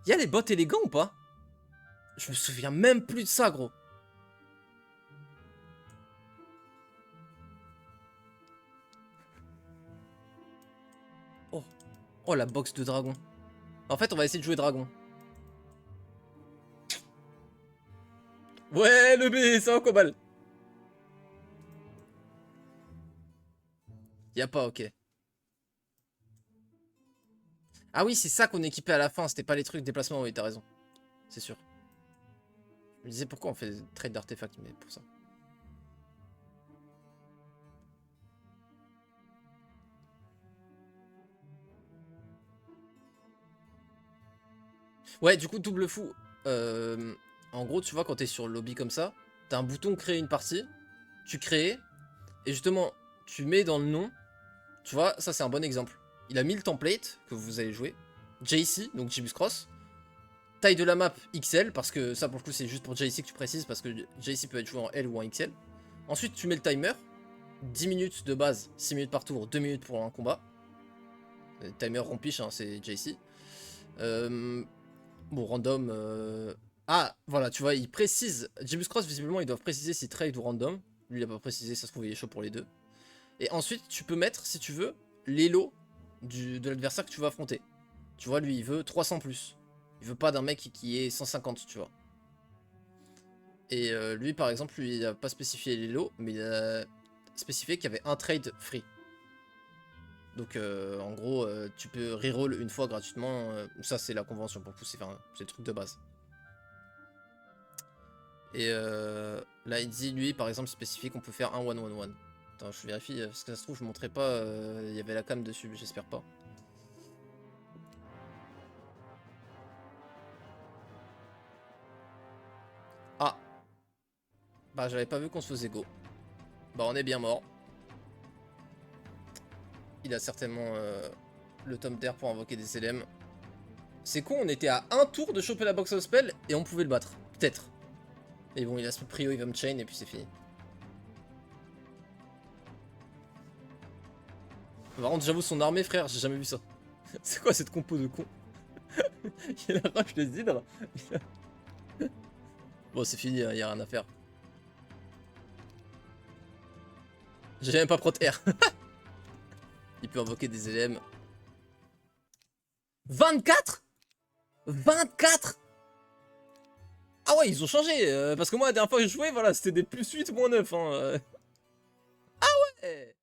Y'a les bots élégants ou pas? Je me souviens même plus de ça, gros. Oh. Oh, la box de dragon. En fait, on va essayer de jouer dragon. Ouais, le B, c'est un cobalt. Y'a pas, ok. Ah oui, c'est ça qu'on équipait à la fin, c'était pas les trucs déplacement, oui, t'as raison. C'est sûr. Je me disais pourquoi on fait trade d'artefacts, mais pour ça. Ouais, du coup, double fou. En gros, tu vois, quand t'es sur le lobby comme ça, t'as un bouton créer une partie, tu crées, et justement, tu mets dans le nom, tu vois, ça c'est un bon exemple. Il a mis le template que vous allez jouer, JC, donc Jibus Cross, taille de la map XL, parce que ça pour le coup c'est juste pour JC que tu précises, parce que JC peut être joué en L ou en XL. Ensuite, tu mets le timer, 10 minutes de base, 6 minutes par tour, 2 minutes pour un combat. Le timer rompiche, hein, c'est JC. Bon, random. Ah, voilà, tu vois, il précise. Jibus Cross, visiblement, ils doivent préciser si trade ou random. Lui, il a pas précisé, ça se trouve, il est chaud pour les deux. Et ensuite, tu peux mettre, si tu veux, l'élo de l'adversaire que tu vas affronter. Tu vois, lui, il veut 300 plus. Il veut pas d'un mec qui est 150, tu vois. Et lui, par exemple, lui, il a pas spécifié l'élo, mais il a spécifié qu'il y avait un trade free. Donc en gros, tu peux reroll une fois gratuitement. Ça, c'est la convention pour le coup, c'est le truc de base. Et là, il dit, lui, par exemple, spécifique qu'on peut faire un 1-1-1. Attends, je vérifie, parce que ça se trouve, je montrais pas, il y avait la cam dessus, j'espère pas. Ah. Bah, j'avais pas vu qu'on se faisait go. Bah, on est bien mort. Il a certainement le tome d'air pour invoquer des LM. C'est con, on était à un tour de choper la box of spell et on pouvait le battre. Peut-être. Et bon, il a ce prio, il va me chain et puis c'est fini. Par contre, j'avoue, son armée, frère, j'ai jamais vu ça. C'est quoi cette compo de con? Il a rush les hydres. Bon, c'est fini, il y a rien à faire. J'ai même pas prot-air. Il peut invoquer des LM. 24 24. Ah ouais, ils ont changé. Parce que moi, la dernière fois que je jouais, voilà, c'était des plus 8, moins 9. Hein. Ah ouais.